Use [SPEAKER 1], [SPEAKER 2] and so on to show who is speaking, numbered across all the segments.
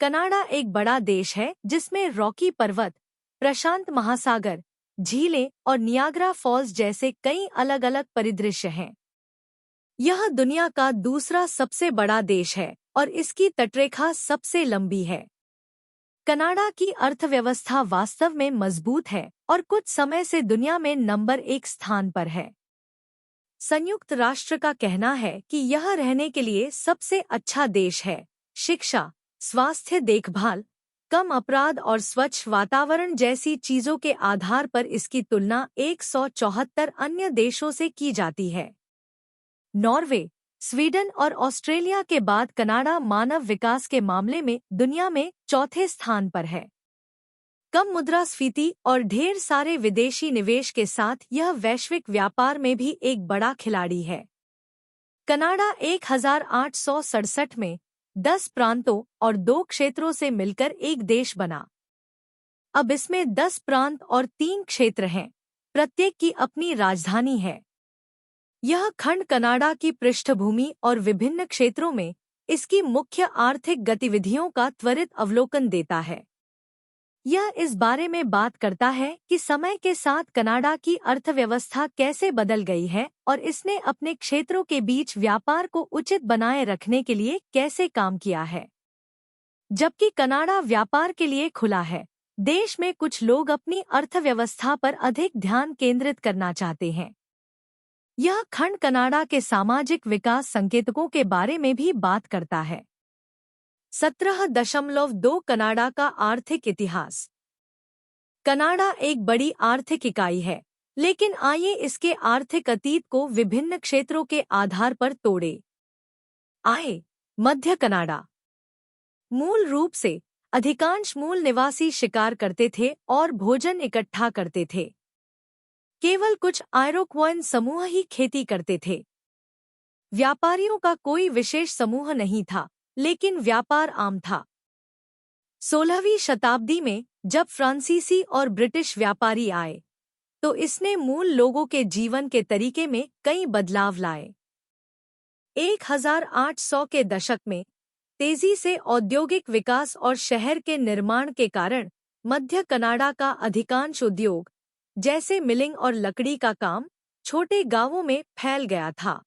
[SPEAKER 1] Canada एक बड़ा देश है जिसमें रॉकी पर्वत, प्रशांत महासागर, झीलें और नियाग्रा फॉल्स जैसे कई अलग अलग परिदृश्य हैं। यह दुनिया का दूसरा सबसे बड़ा देश है और इसकी तटरेखा सबसे लंबी है। कनाडा की अर्थव्यवस्था वास्तव में मजबूत है और कुछ समय से दुनिया में नंबर 1 स्थान पर है। संयुक्त राष्ट्र का कहना है कि यह रहने के लिए सबसे अच्छा देश है। शिक्षा, स्वास्थ्य देखभाल, कम अपराध और स्वच्छ वातावरण जैसी चीजों के आधार पर इसकी तुलना 174 अन्य देशों से की जाती है। नॉर्वे, स्वीडन और ऑस्ट्रेलिया के बाद कनाडा मानव विकास के मामले में दुनिया में चौथे स्थान पर है। कम मुद्रास्फीति और ढेर सारे विदेशी निवेश के साथ यह वैश्विक व्यापार में भी एक बड़ा खिलाड़ी है। कनाडा 1867 में 10 प्रांतों और 2 क्षेत्रों से मिलकर एक देश बना। अब इसमें 10 प्रांत और 3 क्षेत्र हैं, प्रत्येक की अपनी राजधानी है। यह खंड कनाडा की पृष्ठभूमि और विभिन्न क्षेत्रों में इसकी मुख्य आर्थिक गतिविधियों का त्वरित अवलोकन देता है। यह इस बारे में बात करता है कि समय के साथ कनाडा की अर्थव्यवस्था कैसे बदल गई है और इसने अपने क्षेत्रों के बीच व्यापार को उचित बनाए रखने के लिए कैसे काम किया है। जबकि कनाडा व्यापार के लिए खुला है, देश में कुछ लोग अपनी अर्थव्यवस्था पर अधिक ध्यान केंद्रित करना चाहते हैं। यह खंड कनाडा के सामाजिक विकास संकेतकों के बारे में भी बात करता है। 17.2 कनाडा का आर्थिक इतिहास। कनाडा एक बड़ी आर्थिक इकाई है, लेकिन आइए इसके आर्थिक अतीत को विभिन्न क्षेत्रों के आधार पर तोड़ें। आय, मध्य कनाडा। मूल रूप से अधिकांश मूल निवासी शिकार करते थे और भोजन इकट्ठा करते थे। केवल कुछ आयरोक्वाइन समूह ही खेती करते थे। व्यापारियों का कोई विशेष समूह नहीं था, लेकिन व्यापार आम था। 16वीं शताब्दी में जब फ्रांसीसी और ब्रिटिश व्यापारी आए, तो इसने मूल लोगों के जीवन के तरीके में कई बदलाव लाए। 1800 के दशक में तेजी से औद्योगिक विकास और शहर के निर्माण के कारण मध्य कनाडा का अधिकांश उद्योग, जैसे मिलिंग और लकड़ी का काम, छोटे गांवों में फैल गया था।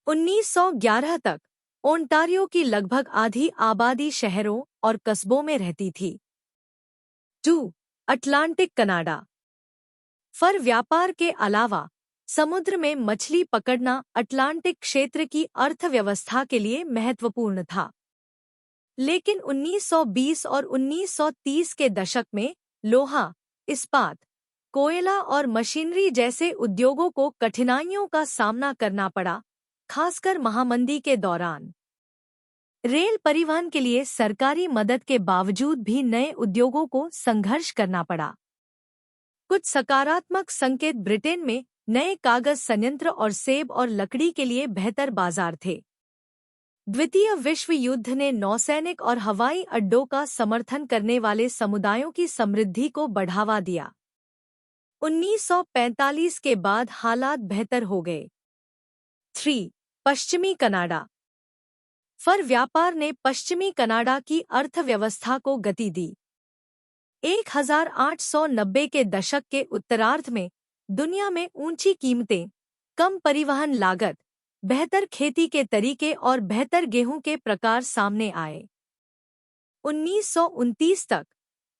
[SPEAKER 1] 1911 तक ओंटारियो की लगभग आधी आबादी शहरों और कस्बों में रहती थी। 2. Atlantic Canada. फर व्यापार के अलावा समुद्र में मछली पकड़ना अटलांटिक क्षेत्र की अर्थव्यवस्था के लिए महत्वपूर्ण था। लेकिन 1920 और 1930 के दशक में लोहा, इस्पात, कोयला और मशीनरी जैसे उद्योगों को कठिनाइयों का सामना करना पड़ा, खासकर महामंदी के दौरान। रेल परिवहन के लिए सरकारी मदद के बावजूद भी नए उद्योगों को संघर्ष करना पड़ा। कुछ सकारात्मक संकेत ब्रिटेन में नए कागज संयंत्र और सेब और लकड़ी के लिए बेहतर बाजार थे। द्वितीय विश्व युद्ध ने नौसैनिक और हवाई अड्डों का समर्थन करने वाले समुदायों की समृद्धि को बढ़ावा दिया। 1945 के बाद हालात बेहतर हो गए। 3. पश्चिमी कनाडा। फर व्यापार ने पश्चिमी कनाडा की अर्थव्यवस्था को गति दी। 1890 के दशक के उत्तरार्ध में दुनिया में ऊंची कीमतें, कम परिवहन लागत, बेहतर खेती के तरीके और बेहतर गेहूं के प्रकार सामने आए। 1929 तक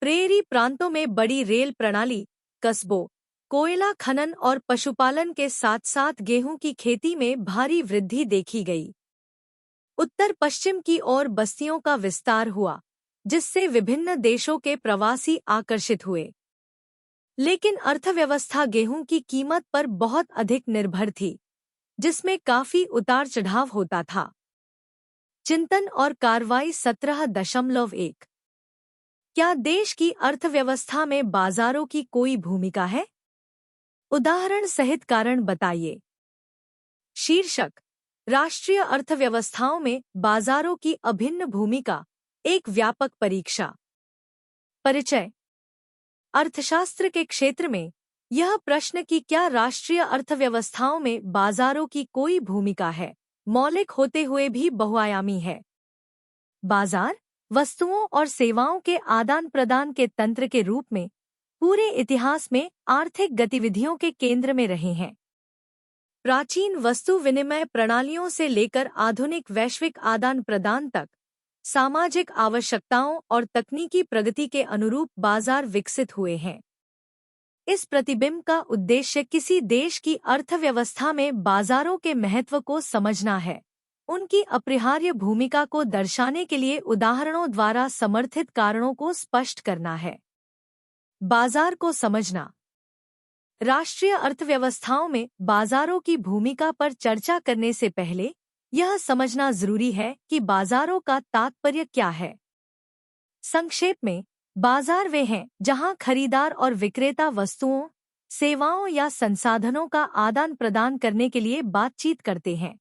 [SPEAKER 1] प्रेरी प्रांतों में बड़ी रेल प्रणाली, कस्बों, कोयला खनन और पशुपालन के साथ साथ गेहूं की खेती में भारी वृद्धि देखी गई। उत्तर पश्चिम की ओर बस्तियों का विस्तार हुआ, जिससे विभिन्न देशों के प्रवासी आकर्षित हुए। लेकिन अर्थव्यवस्था गेहूं की कीमत पर बहुत अधिक निर्भर थी, जिसमें काफी उतार चढ़ाव होता था। चिंतन और कार्रवाई 17.1। क्या देश की अर्थव्यवस्था में बाजारों की कोई भूमिका है? उदाहरण सहित कारण बताइए। शीर्षक: राष्ट्रीय अर्थव्यवस्थाओं में बाजारों की अभिन्न भूमिका, एक व्यापक परीक्षा। परिचय: अर्थशास्त्र के क्षेत्र में यह प्रश्न कि क्या राष्ट्रीय अर्थव्यवस्थाओं में बाजारों की कोई भूमिका है, मौलिक होते हुए भी बहुआयामी है। बाजार वस्तुओं और सेवाओं के आदान प्रदान के तंत्र के रूप में पूरे इतिहास में आर्थिक गतिविधियों के केंद्र में रहे हैं। प्राचीन वस्तु विनिमय प्रणालियों से लेकर आधुनिक वैश्विक आदान प्रदान तक सामाजिक आवश्यकताओं और तकनीकी प्रगति के अनुरूप बाजार विकसित हुए हैं। इस प्रतिबिंब का उद्देश्य किसी देश की अर्थव्यवस्था में बाजारों के महत्व को समझना है, उनकी अपरिहार्य भूमिका को दर्शाने के लिए उदाहरणों द्वारा समर्थित कारणों को स्पष्ट करना है। बाजार को समझना। राष्ट्रीय अर्थव्यवस्थाओं में बाजारों की भूमिका पर चर्चा करने से पहले यह समझना जरूरी है कि बाजारों का तात्पर्य क्या है। संक्षेप में, बाजार वे हैं जहां खरीदार और विक्रेता वस्तुओं, सेवाओं या संसाधनों का आदान प्रदान करने के लिए बातचीत करते हैं।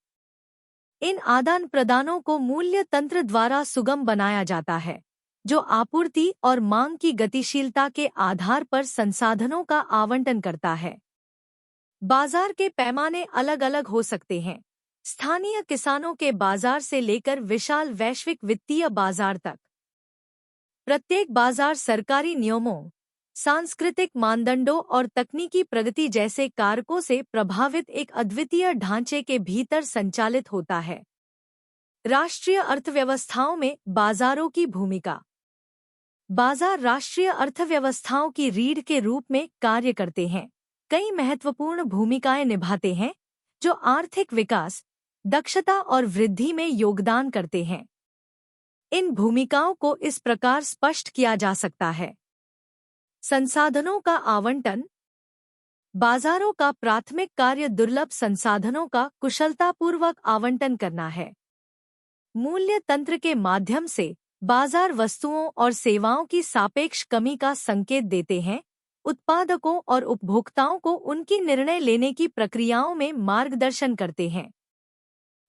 [SPEAKER 1] इन आदान प्रदानों को मूल्य तंत्र द्वारा सुगम बनाया जाता है, जो आपूर्ति और मांग की गतिशीलता के आधार पर संसाधनों का आवंटन करता है। बाजार के पैमाने अलग अलग हो सकते हैं, स्थानीय किसानों के बाजार से लेकर विशाल वैश्विक वित्तीय बाजार तक। प्रत्येक बाजार सरकारी नियमों, सांस्कृतिक मानदंडों और तकनीकी प्रगति जैसे कारकों से प्रभावित एक अद्वितीय ढांचे के भीतर संचालित होता है। राष्ट्रीय अर्थव्यवस्थाओं में बाजारों की भूमिका। बाजार राष्ट्रीय अर्थव्यवस्थाओं की रीढ़ के रूप में कार्य करते हैं, कई महत्वपूर्ण भूमिकाएं निभाते हैं जो आर्थिक विकास, दक्षता और वृद्धि में योगदान करते हैं। इन भूमिकाओं को इस प्रकार स्पष्ट किया जा सकता है। संसाधनों का आवंटन। बाजारों का प्राथमिक कार्य दुर्लभ संसाधनों का कुशलतापूर्वक आवंटन करना है। मूल्य तंत्र के माध्यम से बाजार वस्तुओं और सेवाओं की सापेक्ष कमी का संकेत देते हैं, उत्पादकों और उपभोक्ताओं को उनकी निर्णय लेने की प्रक्रियाओं में मार्गदर्शन करते हैं।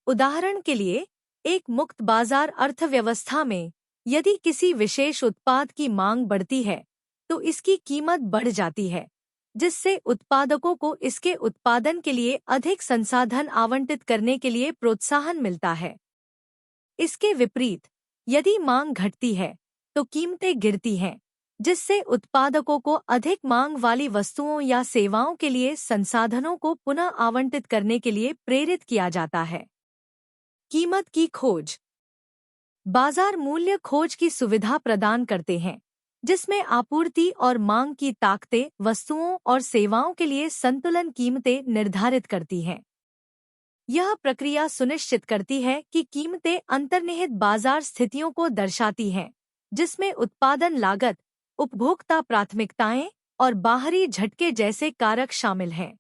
[SPEAKER 1] उदाहरण के लिए, एक मुक्त बाजार अर्थव्यवस्था में यदि किसी विशेष उत्पाद की मांग बढ़ती है तो इसकी कीमत बढ़ जाती है, जिससे उत्पादकों को इसके उत्पादन के लिए अधिक संसाधन आवंटित करने के लिए प्रोत्साहन मिलता है। इसके विपरीत, यदि मांग घटती है तो कीमतें गिरती हैं, जिससे उत्पादकों को अधिक मांग वाली वस्तुओं या सेवाओं के लिए संसाधनों को पुनः आवंटित करने के लिए प्रेरित किया जाता है। कीमत की खोज। बाजार मूल्य खोज की सुविधा प्रदान करते हैं, जिसमें आपूर्ति और मांग की ताकतें वस्तुओं और सेवाओं के लिए संतुलन कीमतें निर्धारित करती हैं। यह प्रक्रिया सुनिश्चित करती है कि कीमतें अंतर्निहित बाजार स्थितियों को दर्शाती हैं, जिसमें उत्पादन लागत, उपभोक्ता प्राथमिकताएं और बाहरी झटके जैसे कारक शामिल हैं।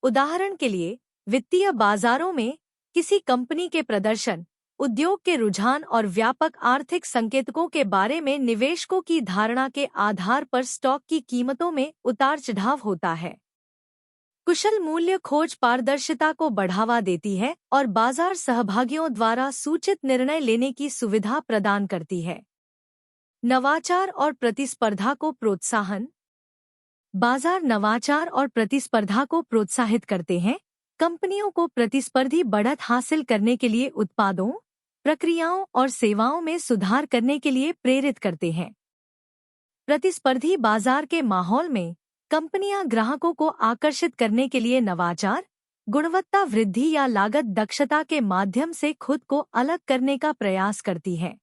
[SPEAKER 1] उदाहरण के लिए, वित्तीय बाजारों में किसी कंपनी के प्रदर्शन, उद्योग के रुझान और व्यापक आर्थिक संकेतकों के बारे में निवेशकों की धारणा के आधार पर स्टॉक की कीमतों में उतार-चढ़ाव होता है। कुशल मूल्य खोज पारदर्शिता को बढ़ावा देती है और बाजार सहभागियों द्वारा सूचित निर्णय लेने की सुविधा प्रदान करती है। नवाचार और प्रतिस्पर्धा को प्रोत्साहन। बाजार नवाचार और प्रतिस्पर्धा को प्रोत्साहित करते हैं, कंपनियों को प्रतिस्पर्धी बढ़त हासिल करने के लिए उत्पादों, प्रक्रियाओं और सेवाओं में सुधार करने के लिए प्रेरित करते हैं। प्रतिस्पर्धी बाजार के माहौल में कंपनियां ग्राहकों को आकर्षित करने के लिए नवाचार, गुणवत्ता वृद्धि या लागत दक्षता के माध्यम से खुद को अलग करने का प्रयास करती हैं।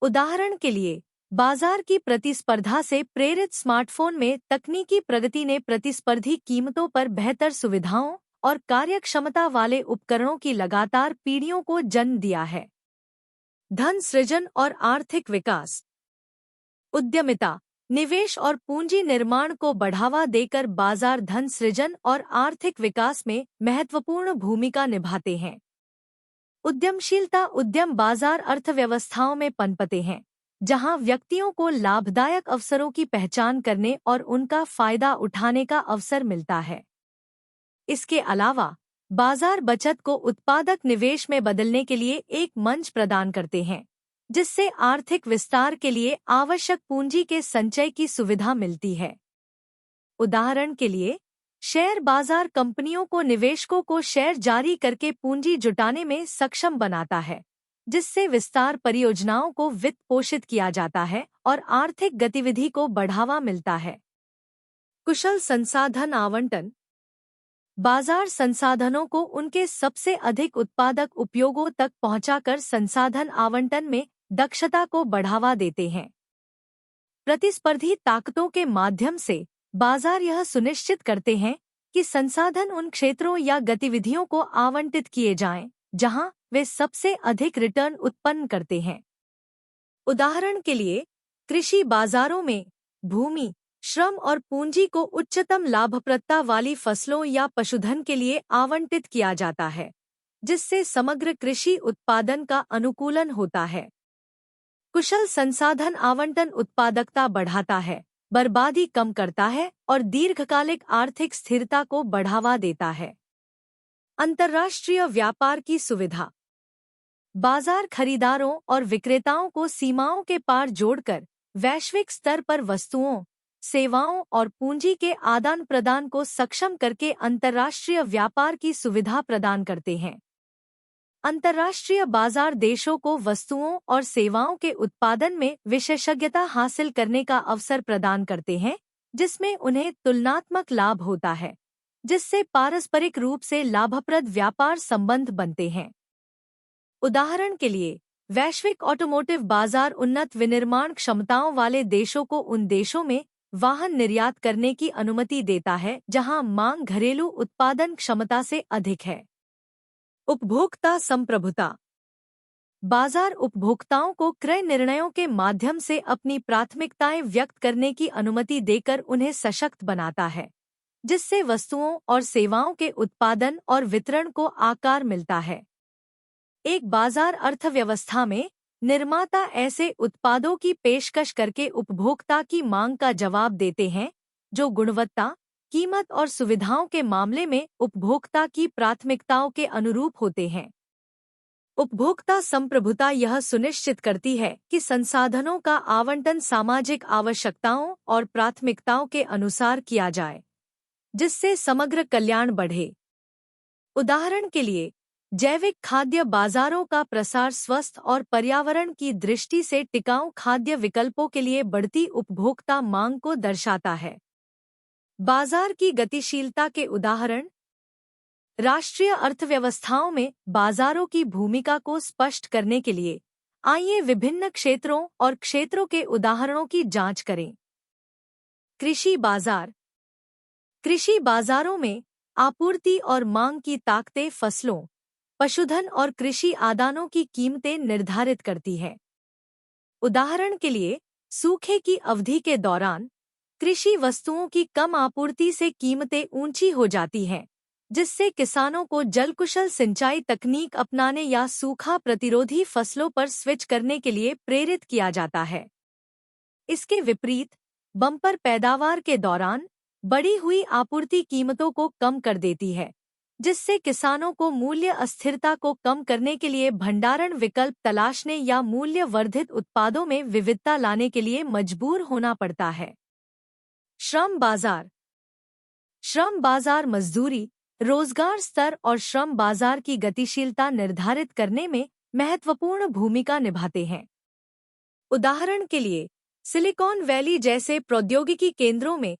[SPEAKER 1] उदाहरण के लिए, बाजार की प्रतिस्पर्धा से प्रेरित स्मार्टफोन में तकनीकी प्रगति ने प्रतिस्पर्धी कीमतों पर बेहतर सुविधाओं और कार्यक्षमता वाले उपकरणों की लगातार पीढ़ियों को जन्म दिया है। धन सृजन और आर्थिक विकास। उद्यमिता, निवेश और पूंजी निर्माण को बढ़ावा देकर बाजार धन सृजन और आर्थिक विकास में महत्वपूर्ण भूमिका निभाते हैं। उद्यमशीलता उद्यम बाजार अर्थव्यवस्थाओं में पनपते हैं, जहां व्यक्तियों को लाभदायक अवसरों की पहचान करने और उनका फायदा उठाने का अवसर मिलता है। इसके अलावा, बाजार बचत को उत्पादक निवेश में बदलने के लिए एक मंच प्रदान करते हैं, जिससे आर्थिक विस्तार के लिए आवश्यक पूंजी के संचय की सुविधा मिलती है। उदाहरण के लिए, शेयर बाजार कंपनियों को निवेशकों को शेयर जारी करके पूंजी जुटाने में सक्षम बनाता है, जिससे विस्तार परियोजनाओं को वित्त पोषित किया जाता है और आर्थिक गतिविधि को बढ़ावा मिलता है। कुशल संसाधन आवंटन। बाजार संसाधनों को उनके सबसे अधिक उत्पादक उपयोगों तक पहुंचाकर संसाधन आवंटन में दक्षता को बढ़ावा देते हैं। प्रतिस्पर्धी ताकतों के माध्यम से बाजार यह सुनिश्चित करते हैं कि संसाधन उन क्षेत्रों या गतिविधियों को आवंटित किए जाएं, जहां वे सबसे अधिक रिटर्न उत्पन्न करते हैं। उदाहरण के लिए, कृषि बाजारों में भूमि, श्रम और पूंजी को उच्चतम लाभप्रदता वाली फसलों या पशुधन के लिए आवंटित किया जाता है, जिससे समग्र कृषि उत्पादन का अनुकूलन होता है। कुशल संसाधन आवंटन उत्पादकता बढ़ाता है, बर्बादी कम करता है और दीर्घकालिक आर्थिक स्थिरता को बढ़ावा देता है। अंतर्राष्ट्रीय व्यापार की सुविधा। बाजार खरीदारों और विक्रेताओं को सीमाओं के पार जोड़कर वैश्विक स्तर पर वस्तुओं, सेवाओं और पूंजी के आदान प्रदान को सक्षम करके अंतर्राष्ट्रीय व्यापार की सुविधा प्रदान करते हैं। अंतर्राष्ट्रीय बाजार देशों को वस्तुओं और सेवाओं के उत्पादन में विशेषज्ञता हासिल करने का अवसर प्रदान करते हैं, जिसमें उन्हें तुलनात्मक लाभ होता है, जिससे पारस्परिक रूप से लाभप्रद व्यापार संबंध बनते हैं। उदाहरण के लिए, वैश्विक ऑटोमोटिव बाजार उन्नत विनिर्माण क्षमताओं वाले देशों को उन देशों में वाहन निर्यात करने की अनुमति देता है जहां मांग घरेलू उत्पादन क्षमता से अधिक है। उपभोक्ता संप्रभुता। बाजार उपभोक्ताओं को क्रय निर्णयों के माध्यम से अपनी प्राथमिकताएं व्यक्त करने की अनुमति देकर उन्हें सशक्त बनाता है, जिससे वस्तुओं और सेवाओं के उत्पादन और वितरण को आकार मिलता है। एक बाजार अर्थव्यवस्था में निर्माता ऐसे उत्पादों की पेशकश करके उपभोक्ता की मांग का जवाब देते हैं जो गुणवत्ता, कीमत और सुविधाओं के मामले में उपभोक्ता की प्राथमिकताओं के अनुरूप होते हैं। उपभोक्ता संप्रभुता यह सुनिश्चित करती है कि संसाधनों का आवंटन सामाजिक आवश्यकताओं और प्राथमिकताओं के अनुसार किया जाए, जिससे समग्र कल्याण बढ़े। उदाहरण के लिए, जैविक खाद्य बाजारों का प्रसार स्वस्थ और पर्यावरण की दृष्टि से टिकाऊ खाद्य विकल्पों के लिए बढ़ती उपभोक्ता मांग को दर्शाता है। बाजार की गतिशीलता के उदाहरण। राष्ट्रीय अर्थव्यवस्थाओं में बाजारों की भूमिका को स्पष्ट करने के लिए आइए विभिन्न क्षेत्रों और क्षेत्रों के उदाहरणों की जांच करें। कृषि बाजार। कृषि बाजारों में आपूर्ति और मांग की ताकतें फसलों, पशुधन और कृषि आदानों की कीमतें निर्धारित करती है। उदाहरण के लिए, सूखे की अवधि के दौरान कृषि वस्तुओं की कम आपूर्ति से कीमतें ऊंची हो जाती हैं, जिससे किसानों को जलकुशल सिंचाई तकनीक अपनाने या सूखा प्रतिरोधी फसलों पर स्विच करने के लिए प्रेरित किया जाता है। इसके विपरीत, बम्पर पैदावार के दौरान बढ़ी हुई आपूर्ति कीमतों को कम कर देती है, जिससे किसानों को मूल्य अस्थिरता को कम करने के लिए भंडारण विकल्प तलाशने या मूल्य वर्धित उत्पादों में विविधता लाने के लिए मजबूर होना पड़ता है। श्रम बाजार। श्रम बाजार मजदूरी, रोजगार स्तर और श्रम बाजार की गतिशीलता निर्धारित करने में महत्वपूर्ण भूमिका निभाते हैं। उदाहरण के लिए, सिलिकॉन वैली जैसे प्रौद्योगिकी केंद्रों में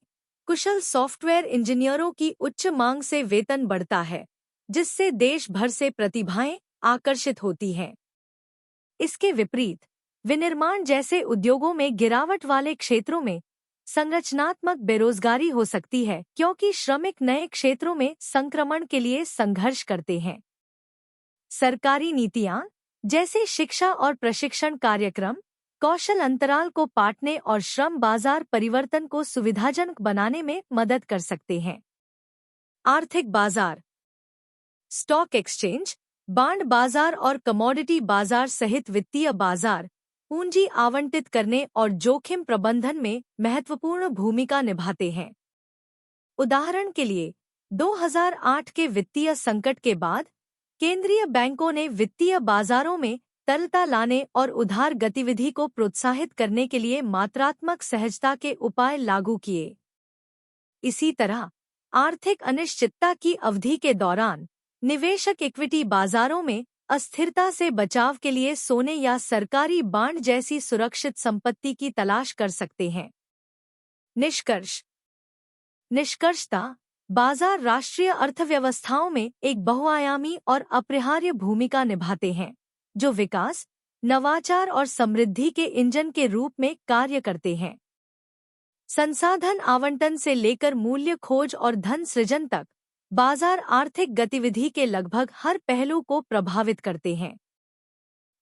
[SPEAKER 1] कुशल सॉफ्टवेयर इंजीनियरों की उच्च मांग से वेतन बढ़ता है, जिससे देश भर से प्रतिभाएं आकर्षित होती हैं। इसके विपरीत, विनिर्माण जैसे उद्योगों में गिरावट वाले क्षेत्रों में संरचनात्मक बेरोजगारी हो सकती है, क्योंकि श्रमिक नए क्षेत्रों में संक्रमण के लिए संघर्ष करते हैं। सरकारी नीतियां, जैसे शिक्षा और प्रशिक्षण कार्यक्रम, कौशल अंतराल को पाटने और श्रम बाजार परिवर्तन को सुविधाजनक बनाने में मदद कर सकते हैं। आर्थिक बाजार। स्टॉक एक्सचेंज, बांड बाजार और कमोडिटी बाजार सहित वित्तीय बाजार पूंजी आवंटित करने और जोखिम प्रबंधन में महत्वपूर्ण भूमिका निभाते हैं। उदाहरण के लिए, 2008 के वित्तीय संकट के बाद केंद्रीय बैंकों ने वित्तीय बाजारों में तरलता लाने और उधार गतिविधि को प्रोत्साहित करने के लिए मात्रात्मक सहजता के उपाय लागू किए। इसी तरह, आर्थिक अनिश्चितता की अवधि के दौरान निवेशक इक्विटी बाजारों में अस्थिरता से बचाव के लिए सोने या सरकारी बांड जैसी सुरक्षित संपत्ति की तलाश कर सकते हैं। निष्कर्षतः बाजार राष्ट्रीय अर्थव्यवस्थाओं में एक बहुआयामी और अपरिहार्य भूमिका निभाते हैं, जो विकास, नवाचार और समृद्धि के इंजन के रूप में कार्य करते हैं। संसाधन आवंटन से लेकर मूल्य खोज और धन सृजन तक, बाजार आर्थिक गतिविधि के लगभग हर पहलू को प्रभावित करते हैं।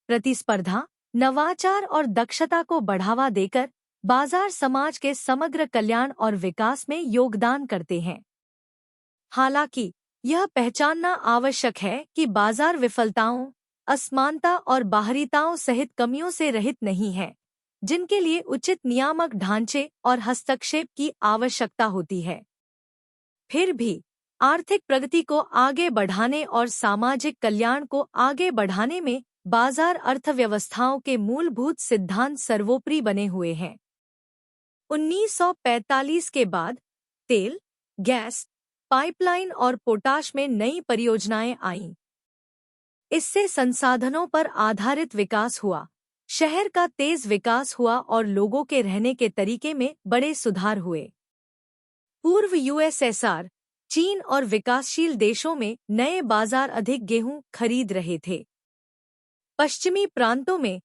[SPEAKER 1] प्रतिस्पर्धा, नवाचार और दक्षता को बढ़ावा देकर बाजार समाज के समग्र कल्याण और विकास में योगदान करते हैं। हालांकि यह पहचानना आवश्यक है कि बाजार विफलताओं, असमानता और बाहरीताओं सहित कमियों से रहित नहीं है, जिनके लिए उचित नियामक ढांचे और हस्तक्षेप की आवश्यकता होती है। फिर भी आर्थिक प्रगति को आगे बढ़ाने और सामाजिक कल्याण को आगे बढ़ाने में बाजार अर्थव्यवस्थाओं के मूलभूत सिद्धांत सर्वोपरि बने हुए हैं। 1945 के बाद तेल, गैस, पाइपलाइन और पोटाश में नई परियोजनाएं आईं। इससे संसाधनों पर आधारित विकास हुआ, शहर का तेज विकास हुआ और लोगों के रहने के तरीके में बड़े सुधार हुए। पूर्व यूएसएसआर, चीन और विकासशील देशों में नए बाजार अधिक गेहूं खरीद रहे थे। पश्चिमी प्रांतों में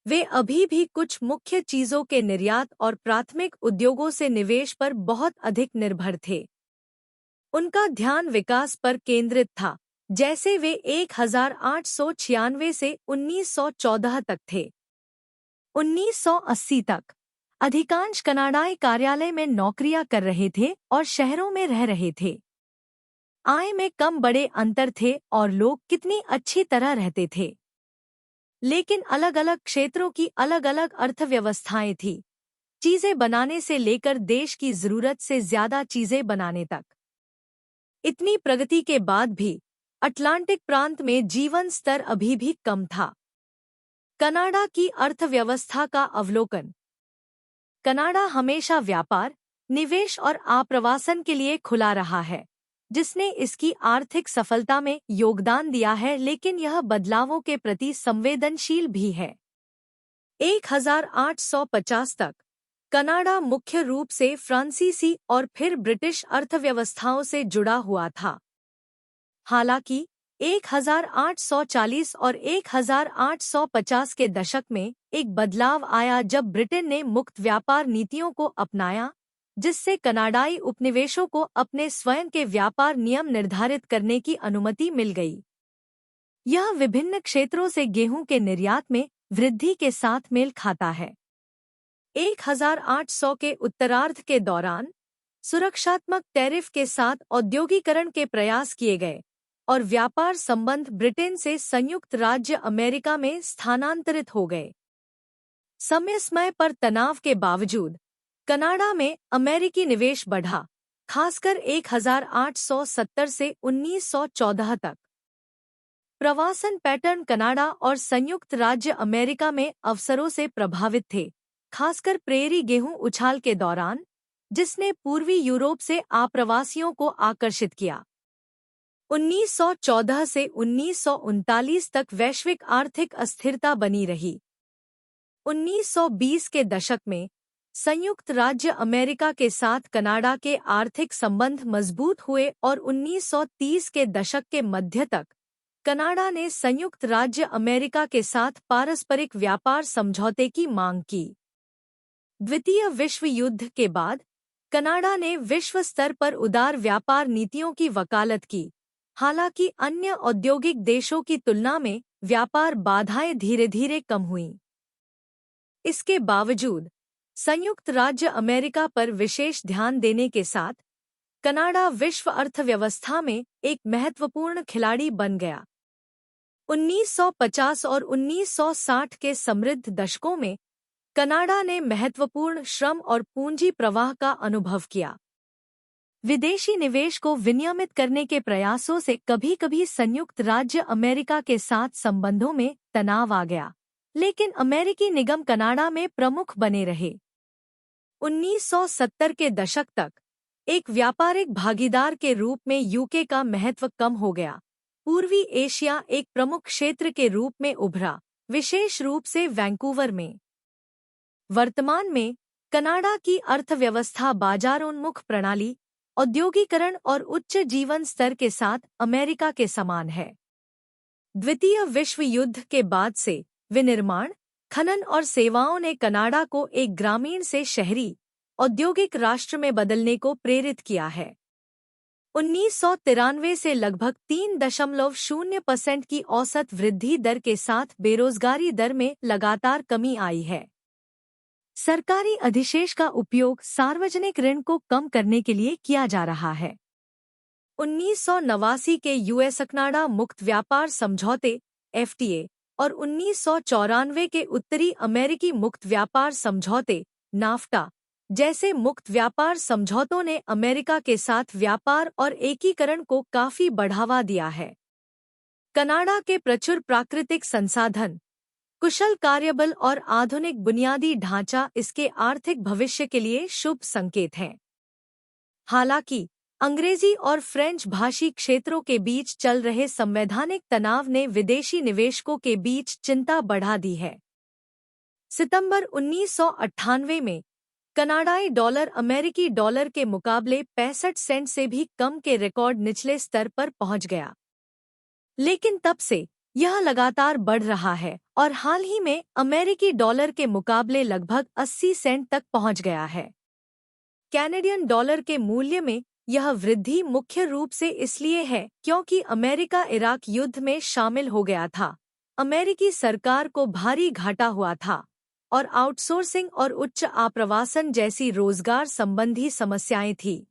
[SPEAKER 1] वे अभी भी कुछ मुख्य चीजों के निर्यात और प्राथमिक उद्योगों से निवेश पर बहुत अधिक निर्भर थे। उनका ध्यान विकास पर केंद्रित था, जैसे वे 1896 से 1914 तक थे। 1980 तक अधिकांश कनाडाई कार्यालय में नौकरियां कर रहे थे और शहरों में रह रहे थे। आय में कम बड़े अंतर थे और लोग कितनी अच्छी तरह रहते थे। लेकिन अलग अलग क्षेत्रों की अलग अलग अर्थव्यवस्थाएं थीं, चीजें बनाने से लेकर देश की जरूरत से ज्यादा चीजें बनाने तक। इतनी प्रगति के बाद भी अटलांटिक प्रांत में जीवन स्तर अभी भी कम था। कनाडा की अर्थव्यवस्था का अवलोकन। कनाडा हमेशा व्यापार, निवेश और आप्रवासन के लिए खुला रहा है, जिसने इसकी आर्थिक सफलता में योगदान दिया है, लेकिन यह बदलावों के प्रति संवेदनशील भी है। 1850 तक कनाडा मुख्य रूप से फ्रांसीसी और फिर ब्रिटिश अर्थव्यवस्थाओं से जुड़ा हुआ था। हालांकि 1840 और 1850 के दशक में एक बदलाव आया जब ब्रिटेन ने मुक्त व्यापार नीतियों को अपनाया, जिससे कनाडाई उपनिवेशों को अपने स्वयं के व्यापार नियम निर्धारित करने की अनुमति मिल गई। यह विभिन्न क्षेत्रों से गेहूं के निर्यात में वृद्धि के साथ मेल खाता है। 1800 के उत्तरार्ध के दौरान सुरक्षात्मक टैरिफ के साथ औद्योगिकरण के प्रयास किए गए और व्यापार संबंध ब्रिटेन से संयुक्त राज्य अमेरिका में स्थानांतरित हो गए। समय पर तनाव के बावजूद कनाडा में अमेरिकी निवेश बढ़ा, खासकर 1870 से 1914 तक। प्रवासन पैटर्न कनाडा और संयुक्त राज्य अमेरिका में अवसरों से प्रभावित थे, खासकर प्रेरी गेहूं उछाल के दौरान, जिसने पूर्वी यूरोप से आप्रवासियों को आकर्षित किया। 1914 से 1939 तक वैश्विक आर्थिक अस्थिरता बनी रही। 1920 के दशक में संयुक्त राज्य अमेरिका के साथ कनाडा के आर्थिक संबंध मजबूत हुए और 1930 के दशक के मध्य तक कनाडा ने संयुक्त राज्य अमेरिका के साथ पारस्परिक व्यापार समझौते की मांग की। द्वितीय विश्व युद्ध के बाद कनाडा ने विश्व स्तर पर उदार व्यापार नीतियों की वकालत की, हालांकि अन्य औद्योगिक देशों की तुलना में व्यापार बाधाएं धीरे धीरे कम हुईं। इसके बावजूद संयुक्त राज्य अमेरिका पर विशेष ध्यान देने के साथ कनाडा विश्व अर्थव्यवस्था में एक महत्वपूर्ण खिलाड़ी बन गया। 1950 और 1960 के समृद्ध दशकों में कनाडा ने महत्वपूर्ण श्रम और पूंजी प्रवाह का अनुभव किया। विदेशी निवेश को विनियमित करने के प्रयासों से कभी-कभी संयुक्त राज्य अमेरिका के साथ संबंधों में तनाव आ गया, लेकिन अमेरिकी निगम कनाडा में प्रमुख बने रहे। 1970 के दशक तक एक व्यापारिक भागीदार के रूप में यूके का महत्व कम हो गया। पूर्वी एशिया एक प्रमुख क्षेत्र के रूप में उभरा, विशेष रूप से वैंकूवर में। वर्तमान में कनाडा की अर्थव्यवस्था बाजारोन्मुख प्रणाली, औद्योगिकरण और उच्च जीवन स्तर के साथ अमेरिका के समान है। द्वितीय विश्व युद्ध के बाद से विनिर्माण, खनन और सेवाओं ने कनाडा को एक ग्रामीण से शहरी औद्योगिक राष्ट्र में बदलने को प्रेरित किया है। 1993 से लगभग 3.0% की औसत वृद्धि दर के साथ बेरोजगारी दर में लगातार कमी आई है। सरकारी अधिशेष का उपयोग सार्वजनिक ऋण को कम करने के लिए किया जा रहा है। 1989 के यूएस-कनाडा मुक्त व्यापार समझौते (FTA) और 1994 के उत्तरी अमेरिकी मुक्त व्यापार समझौते (NAFTA) जैसे मुक्त व्यापार समझौतों ने अमेरिका के साथ व्यापार और एकीकरण को काफी बढ़ावा दिया है। कनाडा के प्रचुर प्राकृतिक संसाधन, कुशल कार्यबल और आधुनिक बुनियादी ढांचा इसके आर्थिक भविष्य के लिए शुभ संकेत हैं। हालांकि अंग्रेजी और फ्रेंच भाषी क्षेत्रों के बीच चल रहे संवैधानिक तनाव ने विदेशी निवेशकों के बीच चिंता बढ़ा दी है। सितंबर 1998 में कनाडाई डॉलर अमेरिकी डॉलर के मुकाबले 65 सेंट से भी कम के रिकॉर्ड निचले स्तर पर पहुंच गया, लेकिन तब से यह लगातार बढ़ रहा है और हाल ही में अमेरिकी डॉलर के मुकाबले लगभग 80 सेंट तक पहुंच गया है। कैनेडियन डॉलर के मूल्य में यह वृद्धि मुख्य रूप से इसलिए है क्योंकि अमेरिका इराक युद्ध में शामिल हो गया था, अमेरिकी सरकार को भारी घाटा हुआ था और आउटसोर्सिंग और उच्च आप्रवासन जैसी रोजगार संबंधी समस्याएं थीं।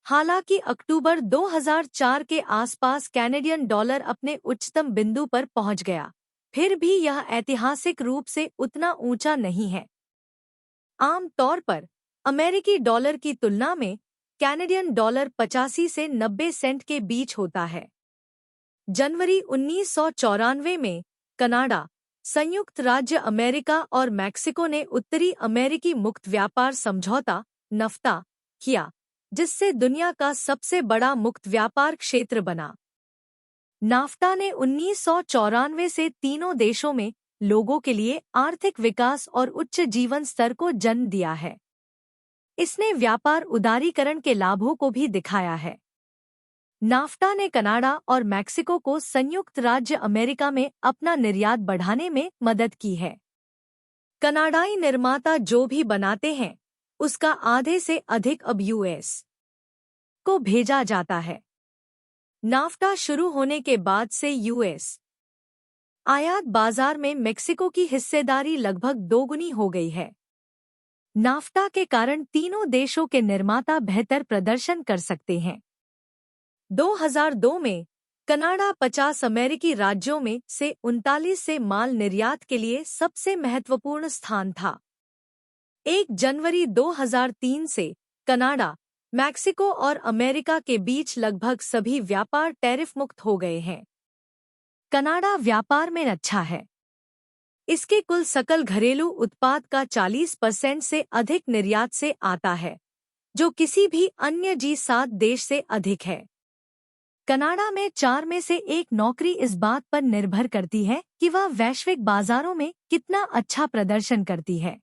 [SPEAKER 1] हालांकि अक्टूबर 2004 के आसपास कैनेडियन डॉलर अपने उच्चतम बिंदु पर पहुंच गया, फिर भी यह ऐतिहासिक रूप से उतना ऊंचा नहीं है। आम तौर पर अमेरिकी डॉलर की तुलना में कैनेडियन डॉलर 85 से 90 सेंट के बीच होता है। जनवरी 1994 में कनाडा, संयुक्त राज्य अमेरिका और मैक्सिको ने उत्तरी अमेरिकी मुक्त व्यापार समझौता (NAFTA) किया, जिससे दुनिया का सबसे बड़ा मुक्त व्यापार क्षेत्र बना। नाफ्टा ने 1994 से तीनों देशों में लोगों के लिए आर्थिक विकास और उच्च जीवन स्तर को जन्म दिया है। इसने व्यापार उदारीकरण के लाभों को भी दिखाया है। नाफ्टा ने कनाडा और मैक्सिको को संयुक्त राज्य अमेरिका में अपना निर्यात बढ़ाने में मदद की है। कनाडाई निर्माता जो भी बनाते हैं, उसका आधे से अधिक अब यूएस को भेजा जाता है। नाफ्टा शुरू होने के बाद से यूएस आयात बाजार में मेक्सिको की हिस्सेदारी लगभग दोगुनी हो गई है। नाफ्टा के कारण तीनों देशों के निर्माता बेहतर प्रदर्शन कर सकते हैं। 2002 में कनाडा 50 अमेरिकी राज्यों में से 39 से माल निर्यात के लिए सबसे महत्वपूर्ण स्थान था। 1 जनवरी 2003 से कनाडा, मैक्सिको और अमेरिका के बीच लगभग सभी व्यापार टैरिफ मुक्त हो गए हैं। कनाडा व्यापार में अच्छा है। इसके कुल सकल घरेलू उत्पाद का 40% से अधिक निर्यात से आता है, जो किसी भी अन्य G7 देश से अधिक है। कनाडा में 4 में से 1 नौकरी इस बात पर निर्भर करती है कि वह वैश्विक बाजारों में कितना अच्छा प्रदर्शन करती है।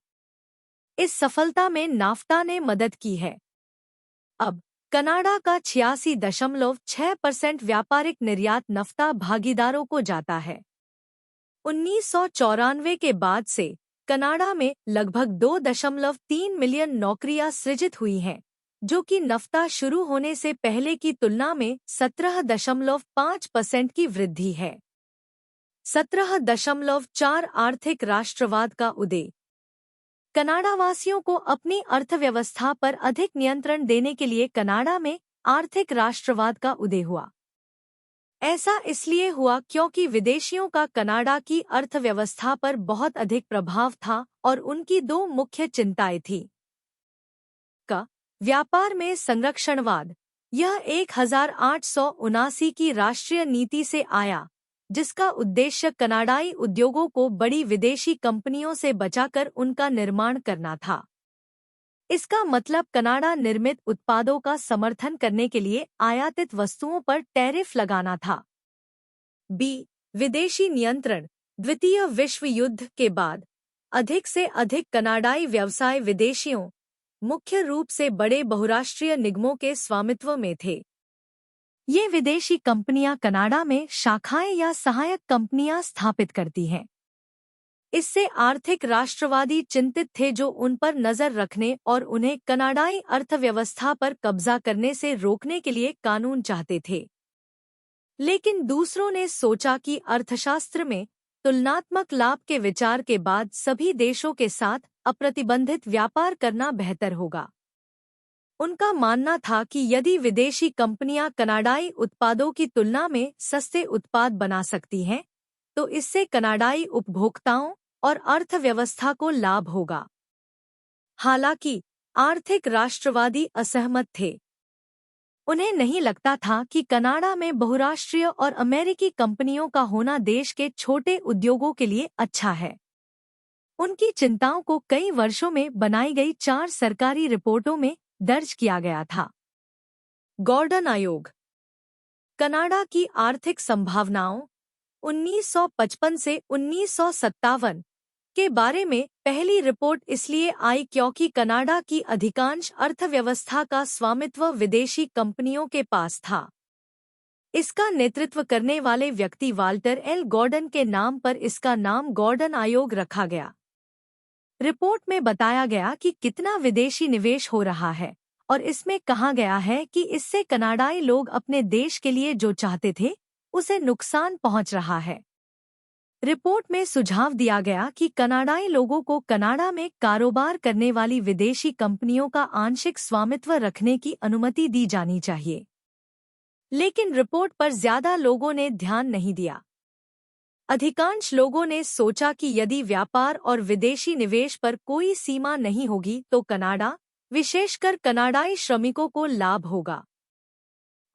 [SPEAKER 1] इस सफलता में नाफ्टा ने मदद की है। अब कनाडा का 86.6% व्यापारिक निर्यात नाफ्टा भागीदारों को जाता है। 1994 के बाद से कनाडा में लगभग 2.3 मिलियन नौकरियां सृजित हुई हैं, जो कि नाफ्टा शुरू होने से पहले की तुलना में 17.5% की वृद्धि है। 17.4 आर्थिक राष्ट्रवाद का उदय। कनाडा वासियों को अपनी अर्थव्यवस्था पर अधिक नियंत्रण देने के लिए कनाडा में आर्थिक राष्ट्रवाद का उदय हुआ। ऐसा इसलिए हुआ क्योंकि विदेशियों का कनाडा की अर्थव्यवस्था पर बहुत अधिक प्रभाव था और उनकी 2 मुख्य चिंताएं थीं। व्यापार में संरक्षणवाद। यह 1879 की राष्ट्रीय नीति से आया, जिसका उद्देश्य कनाडाई उद्योगों को बड़ी विदेशी कंपनियों से बचाकर उनका निर्माण करना था। इसका मतलब कनाडा निर्मित उत्पादों का समर्थन करने के लिए आयातित वस्तुओं पर टैरिफ लगाना था। बी, विदेशी नियंत्रण। द्वितीय विश्व युद्ध के बाद अधिक से अधिक कनाडाई व्यवसाय विदेशियों, मुख्य रूप से बड़े बहुराष्ट्रीय निगमों के स्वामित्व में थे। ये विदेशी कंपनियां कनाडा में शाखाएं या सहायक कंपनियां स्थापित करती हैं। इससे आर्थिक राष्ट्रवादी चिंतित थे जो उन पर नजर रखने और उन्हें कनाडाई अर्थव्यवस्था पर कब्जा करने से रोकने के लिए कानून चाहते थे। लेकिन दूसरों ने सोचा कि अर्थशास्त्र में तुलनात्मक लाभ के विचार के बाद सभी देशों के साथ अप्रतिबंधित व्यापार करना बेहतर होगा। उनका मानना था कि यदि विदेशी कंपनियां कनाडाई उत्पादों की तुलना में सस्ते उत्पाद बना सकती हैं, तो इससे कनाडाई उपभोक्ताओं और अर्थव्यवस्था को लाभ होगा। हालांकि आर्थिक राष्ट्रवादी असहमत थे। उन्हें नहीं लगता था कि कनाडा में बहुराष्ट्रीय और अमेरिकी कंपनियों का होना देश के छोटे उद्योगों के लिए अच्छा है। उनकी चिंताओं को कई वर्षों में बनाई गई 4 सरकारी रिपोर्टों में दर्ज किया गया था। गॉर्डन आयोग। कनाडा की आर्थिक संभावनाओं 1955 से 1957 के बारे में पहली रिपोर्ट इसलिए आई क्योंकि कनाडा की अधिकांश अर्थव्यवस्था का स्वामित्व विदेशी कंपनियों के पास था। इसका नेतृत्व करने वाले व्यक्ति वाल्टर एल गॉर्डन के नाम पर इसका नाम गॉर्डन आयोग रखा गया। रिपोर्ट में बताया गया कि कितना विदेशी निवेश हो रहा है और इसमें कहा गया है कि इससे कनाडाई लोग अपने देश के लिए जो चाहते थे उसे नुकसान पहुंच रहा है। रिपोर्ट में सुझाव दिया गया कि कनाडाई लोगों को कनाडा में कारोबार करने वाली विदेशी कंपनियों का आंशिक स्वामित्व रखने की अनुमति दी जानी चाहिए। लेकिन रिपोर्ट पर ज्यादा लोगों ने ध्यान नहीं दिया। अधिकांश लोगों ने सोचा कि यदि व्यापार और विदेशी निवेश पर कोई सीमा नहीं होगी तो कनाडा, विशेषकर कनाडाई श्रमिकों को लाभ होगा।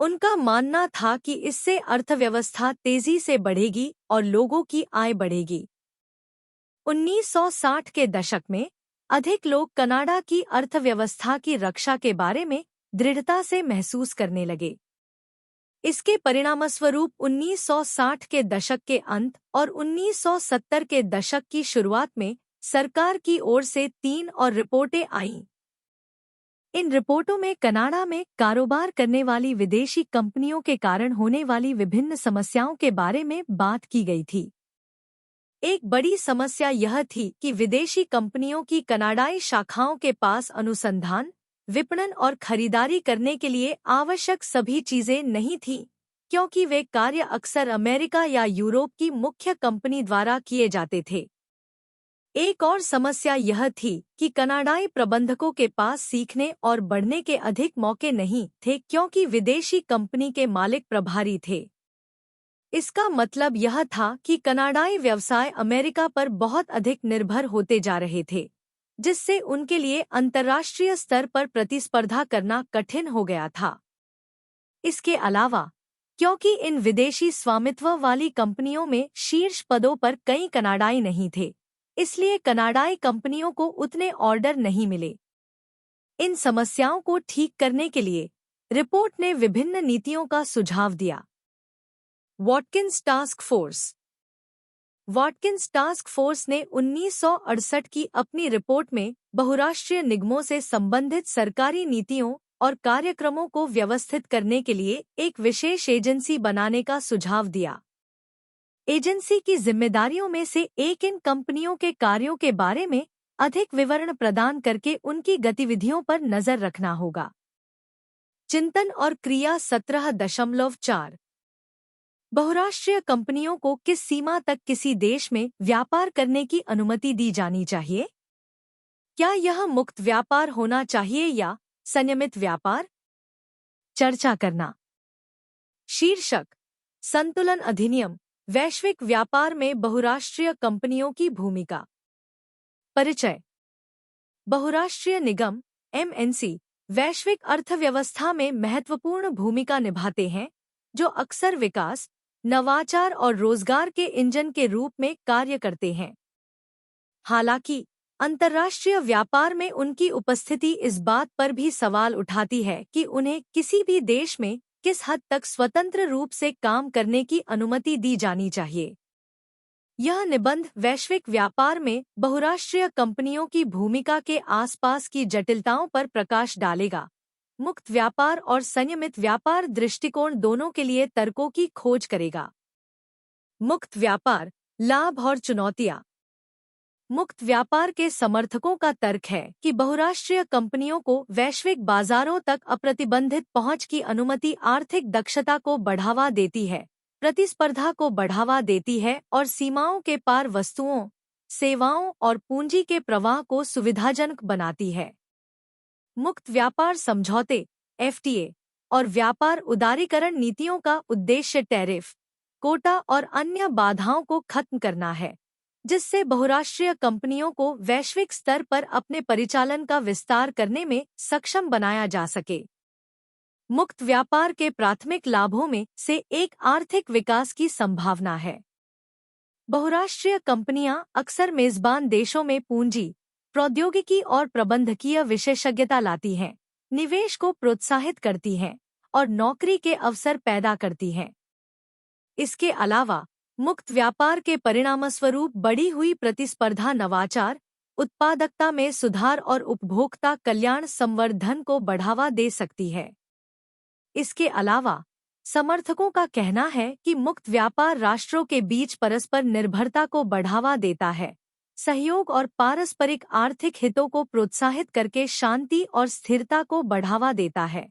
[SPEAKER 1] उनका मानना था कि इससे अर्थव्यवस्था तेजी से बढ़ेगी और लोगों की आय बढ़ेगी। 1960 के दशक में अधिक लोग कनाडा की अर्थव्यवस्था की रक्षा के बारे में दृढ़ता से महसूस करने लगे। इसके परिणामस्वरूप 1960 के दशक के अंत और 1970 के दशक की शुरुआत में सरकार की ओर से 3 और रिपोर्टें आईं। इन रिपोर्टों में कनाडा में कारोबार करने वाली विदेशी कंपनियों के कारण होने वाली विभिन्न समस्याओं के बारे में बात की गई थी। एक बड़ी समस्या यह थी कि विदेशी कंपनियों की कनाडाई शाखाओं के पास अनुसंधान, विपणन और खरीदारी करने के लिए आवश्यक सभी चीजें नहीं थीं, क्योंकि वे कार्य अक्सर अमेरिका या यूरोप की मुख्य कंपनी द्वारा किए जाते थे। एक और समस्या यह थी कि कनाडाई प्रबंधकों के पास सीखने और बढ़ने के अधिक मौके नहीं थे क्योंकि विदेशी कंपनी के मालिक प्रभारी थे। इसका मतलब यह था कि कनाडाई व्यवसाय अमेरिका पर बहुत अधिक निर्भर होते जा रहे थे, जिससे उनके लिए अंतर्राष्ट्रीय स्तर पर प्रतिस्पर्धा करना कठिन हो गया था। इसके अलावा, क्योंकि इन विदेशी स्वामित्व वाली कंपनियों में शीर्ष पदों पर कई कनाडाई नहीं थे, इसलिए कनाडाई कंपनियों को उतने ऑर्डर नहीं मिले। इन समस्याओं को ठीक करने के लिए रिपोर्ट ने विभिन्न नीतियों का सुझाव दिया। Watkins task force. Watkins task force ने 1968 की अपनी रिपोर्ट में बहुराष्ट्रीय निगमों से संबंधित सरकारी नीतियों और कार्यक्रमों को व्यवस्थित करने के लिए एक विशेष एजेंसी बनाने का सुझाव दिया। एजेंसी की जिम्मेदारियों में से एक इन कंपनियों के कार्यों के बारे में अधिक विवरण प्रदान करके उनकी गतिविधियों पर नजर रखना होगा। चिंतन और क्रिया 17.4 बहुराष्ट्रीय कंपनियों को किस सीमा तक किसी देश में व्यापार करने की अनुमति दी जानी चाहिए? क्या यह मुक्त व्यापार होना चाहिए या संयमित व्यापार? चर्चा करना। शीर्षक: संतुलन अधिनियम, वैश्विक व्यापार में बहुराष्ट्रीय कंपनियों की भूमिका। परिचय: बहुराष्ट्रीय निगम (एमएनसी) वैश्विक अर्थव्यवस्था में महत्वपूर्ण भूमिका निभाते हैं, जो अक्सर विकास, नवाचार और रोजगार के इंजन के रूप में कार्य करते हैं। हालांकि अंतर्राष्ट्रीय व्यापार में उनकी उपस्थिति इस बात पर भी सवाल उठाती है कि उन्हें किसी भी देश में किस हद तक स्वतंत्र रूप से काम करने की अनुमति दी जानी चाहिए। यह निबंध वैश्विक व्यापार में बहुराष्ट्रीय कंपनियों की भूमिका के आसपास की जटिलताओं पर प्रकाश डालेगा। मुक्त व्यापार और संयमित व्यापार दृष्टिकोण दोनों के लिए तर्कों की खोज करेगा। मुक्त व्यापार, लाभ और चुनौतियां। मुक्त व्यापार के समर्थकों का तर्क है कि बहुराष्ट्रीय कंपनियों को वैश्विक बाजारों तक अप्रतिबंधित पहुंच की अनुमति आर्थिक दक्षता को बढ़ावा देती है, प्रतिस्पर्धा को बढ़ावा देती है और सीमाओं के पार वस्तुओं, सेवाओं और पूंजी के प्रवाह को सुविधाजनक बनाती है। मुक्त व्यापार समझौते (एफटीए) और व्यापार उदारीकरण नीतियों का उद्देश्य टैरिफ, कोटा और अन्य बाधाओं को खत्म करना है, जिससे बहुराष्ट्रीय कंपनियों को वैश्विक स्तर पर अपने परिचालन का विस्तार करने में सक्षम बनाया जा सके। मुक्त व्यापार के प्राथमिक लाभों में से एक आर्थिक विकास की संभावना है। बहुराष्ट्रीय कंपनियां अक्सर मेजबान देशों में पूंजी, प्रौद्योगिकी और प्रबंधकीय विशेषज्ञता लाती हैं, निवेश को प्रोत्साहित करती हैं और नौकरी के अवसर पैदा करती हैं। इसके अलावा मुक्त व्यापार के परिणामस्वरूप बढ़ी हुई प्रतिस्पर्धा नवाचार, उत्पादकता में सुधार और उपभोक्ता कल्याण संवर्धन को बढ़ावा दे सकती है। इसके अलावा समर्थकों का कहना है कि मुक्त व्यापार राष्ट्रों के बीच परस्पर निर्भरता को बढ़ावा देता है, सहयोग और पारस्परिक आर्थिक हितों को प्रोत्साहित करके शांति और स्थिरता को बढ़ावा देता है।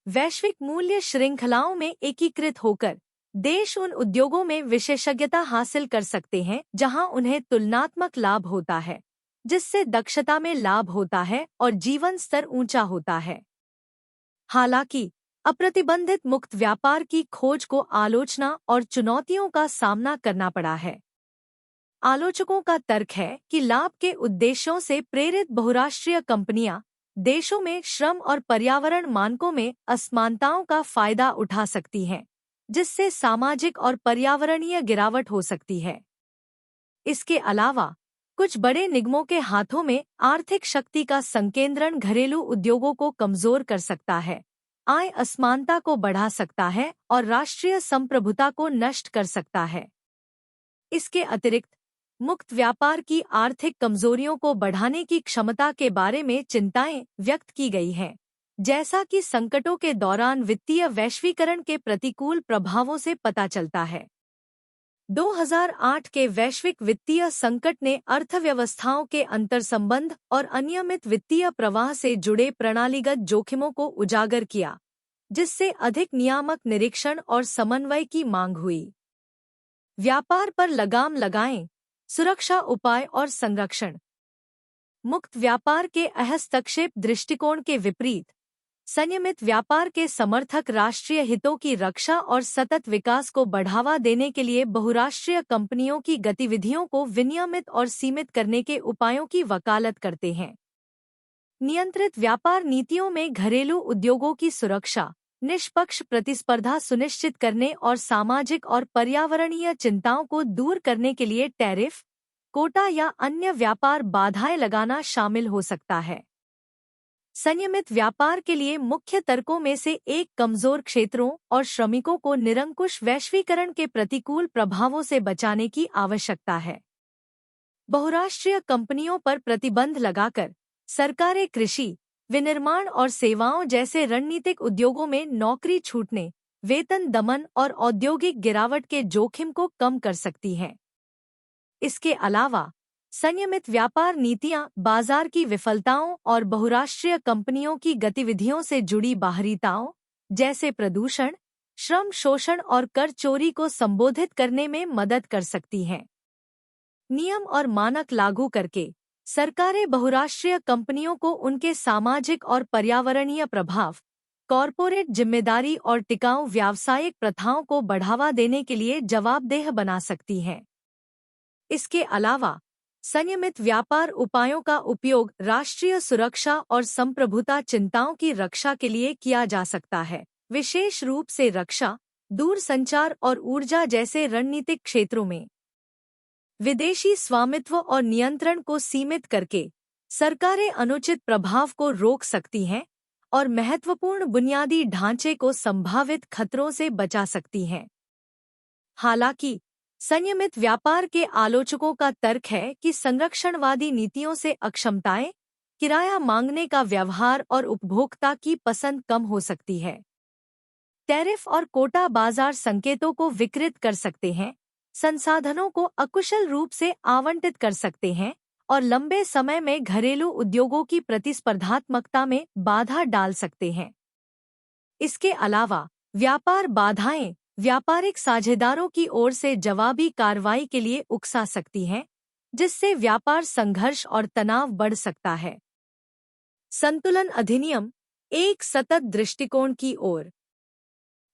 [SPEAKER 1] वैश्विक मूल्य श्रृंखलाओं में एकीकृत होकर देश उन उद्योगों में विशेषज्ञता हासिल कर सकते हैं जहां उन्हें तुलनात्मक लाभ होता है, जिससे दक्षता में लाभ होता है और जीवन स्तर ऊंचा होता है। हालांकि अप्रतिबंधित मुक्त व्यापार की खोज को आलोचना और चुनौतियों का सामना करना पड़ा है। आलोचकों का तर्क है कि लाभ के उद्देश्यों से प्रेरित बहुराष्ट्रीय कंपनियां देशों में श्रम और पर्यावरण मानकों में असमानताओं का फायदा उठा सकती हैं, जिससे सामाजिक और पर्यावरणीय गिरावट हो सकती है। इसके अलावा कुछ बड़े निगमों के हाथों में आर्थिक शक्ति का संकेंद्रण घरेलू उद्योगों को कमजोर कर सकता है, आय असमानता को बढ़ा सकता है और राष्ट्रीय संप्रभुता को नष्ट कर सकता है। इसके अतिरिक्त मुक्त व्यापार की आर्थिक कमजोरियों को बढ़ाने की क्षमता के बारे में चिंताएं व्यक्त की गई हैं, जैसा कि संकटों के दौरान वित्तीय वैश्वीकरण के प्रतिकूल प्रभावों से पता चलता है। 2008 के वैश्विक वित्तीय संकट ने अर्थव्यवस्थाओं के अंतर्संबंध और अनियमित वित्तीय प्रवाह से जुड़े प्रणालीगत जोखिमों को उजागर किया, जिससे अधिक नियामक निरीक्षण और समन्वय की मांग हुई। व्यापार पर लगाम लगाएं, सुरक्षा उपाय और संरक्षण। मुक्त व्यापार के हस्तक्षेप दृष्टिकोण के विपरीत, संयमित व्यापार के समर्थक राष्ट्रीय हितों की रक्षा और सतत विकास को बढ़ावा देने के लिए बहुराष्ट्रीय कंपनियों की गतिविधियों को विनियमित और सीमित करने के उपायों की वकालत करते हैं। नियंत्रित व्यापार नीतियों में घरेलू उद्योगों की सुरक्षा, निष्पक्ष प्रतिस्पर्धा सुनिश्चित करने और सामाजिक और पर्यावरणीय चिंताओं को दूर करने के लिए टैरिफ, कोटा या अन्य व्यापार बाधाएं लगाना शामिल हो सकता है। संयमित व्यापार के लिए मुख्य तर्कों में से एक कमजोर क्षेत्रों और श्रमिकों को निरंकुश वैश्वीकरण के प्रतिकूल प्रभावों से बचाने की आवश्यकता है। बहुराष्ट्रीय कंपनियों पर प्रतिबंध लगाकर सरकारें कृषि, विनिर्माण और सेवाओं जैसे रणनीतिक उद्योगों में नौकरी छूटने, वेतन दमन और औद्योगिक गिरावट के जोखिम को कम कर सकती हैं। इसके अलावा संयमित व्यापार नीतियां बाजार की विफलताओं और बहुराष्ट्रीय कंपनियों की गतिविधियों से जुड़ी बाहरीताओं जैसे प्रदूषण, श्रम शोषण और कर चोरी को संबोधित करने में मदद कर सकती हैं। नियम और मानक लागू करके सरकारें बहुराष्ट्रीय कंपनियों को उनके सामाजिक और पर्यावरणीय प्रभाव, कॉरपोरेट जिम्मेदारी और टिकाऊ व्यावसायिक प्रथाओं को बढ़ावा देने के लिए जवाबदेह बना सकती हैं। इसके अलावा संयमित व्यापार उपायों का उपयोग राष्ट्रीय सुरक्षा और संप्रभुता चिंताओं की रक्षा के लिए किया जा सकता है, विशेष रूप से रक्षा, दूरसंचार और ऊर्जा जैसे रणनीतिक क्षेत्रों में। विदेशी स्वामित्व और नियंत्रण को सीमित करके सरकारें अनुचित प्रभाव को रोक सकती हैं और महत्वपूर्ण बुनियादी ढांचे को संभावित खतरों से बचा सकती हैं। हालांकि संयमित व्यापार के आलोचकों का तर्क है कि संरक्षणवादी नीतियों से अक्षमताएं, किराया मांगने का व्यवहार और उपभोक्ता की पसंद कम हो सकती है। टैरिफ और कोटा बाजार संकेतों को विकृत कर सकते हैं, संसाधनों को अकुशल रूप से आवंटित कर सकते हैं और लंबे समय में घरेलू उद्योगों की प्रतिस्पर्धात्मकता में बाधा डाल सकते हैं। इसके अलावा व्यापार बाधाएं व्यापारिक साझेदारों की ओर से जवाबी कार्रवाई के लिए उकसा सकती हैं, जिससे व्यापार संघर्ष और तनाव बढ़ सकता है। संतुलन अधिनियम एक सतत दृष्टिकोण की ओर।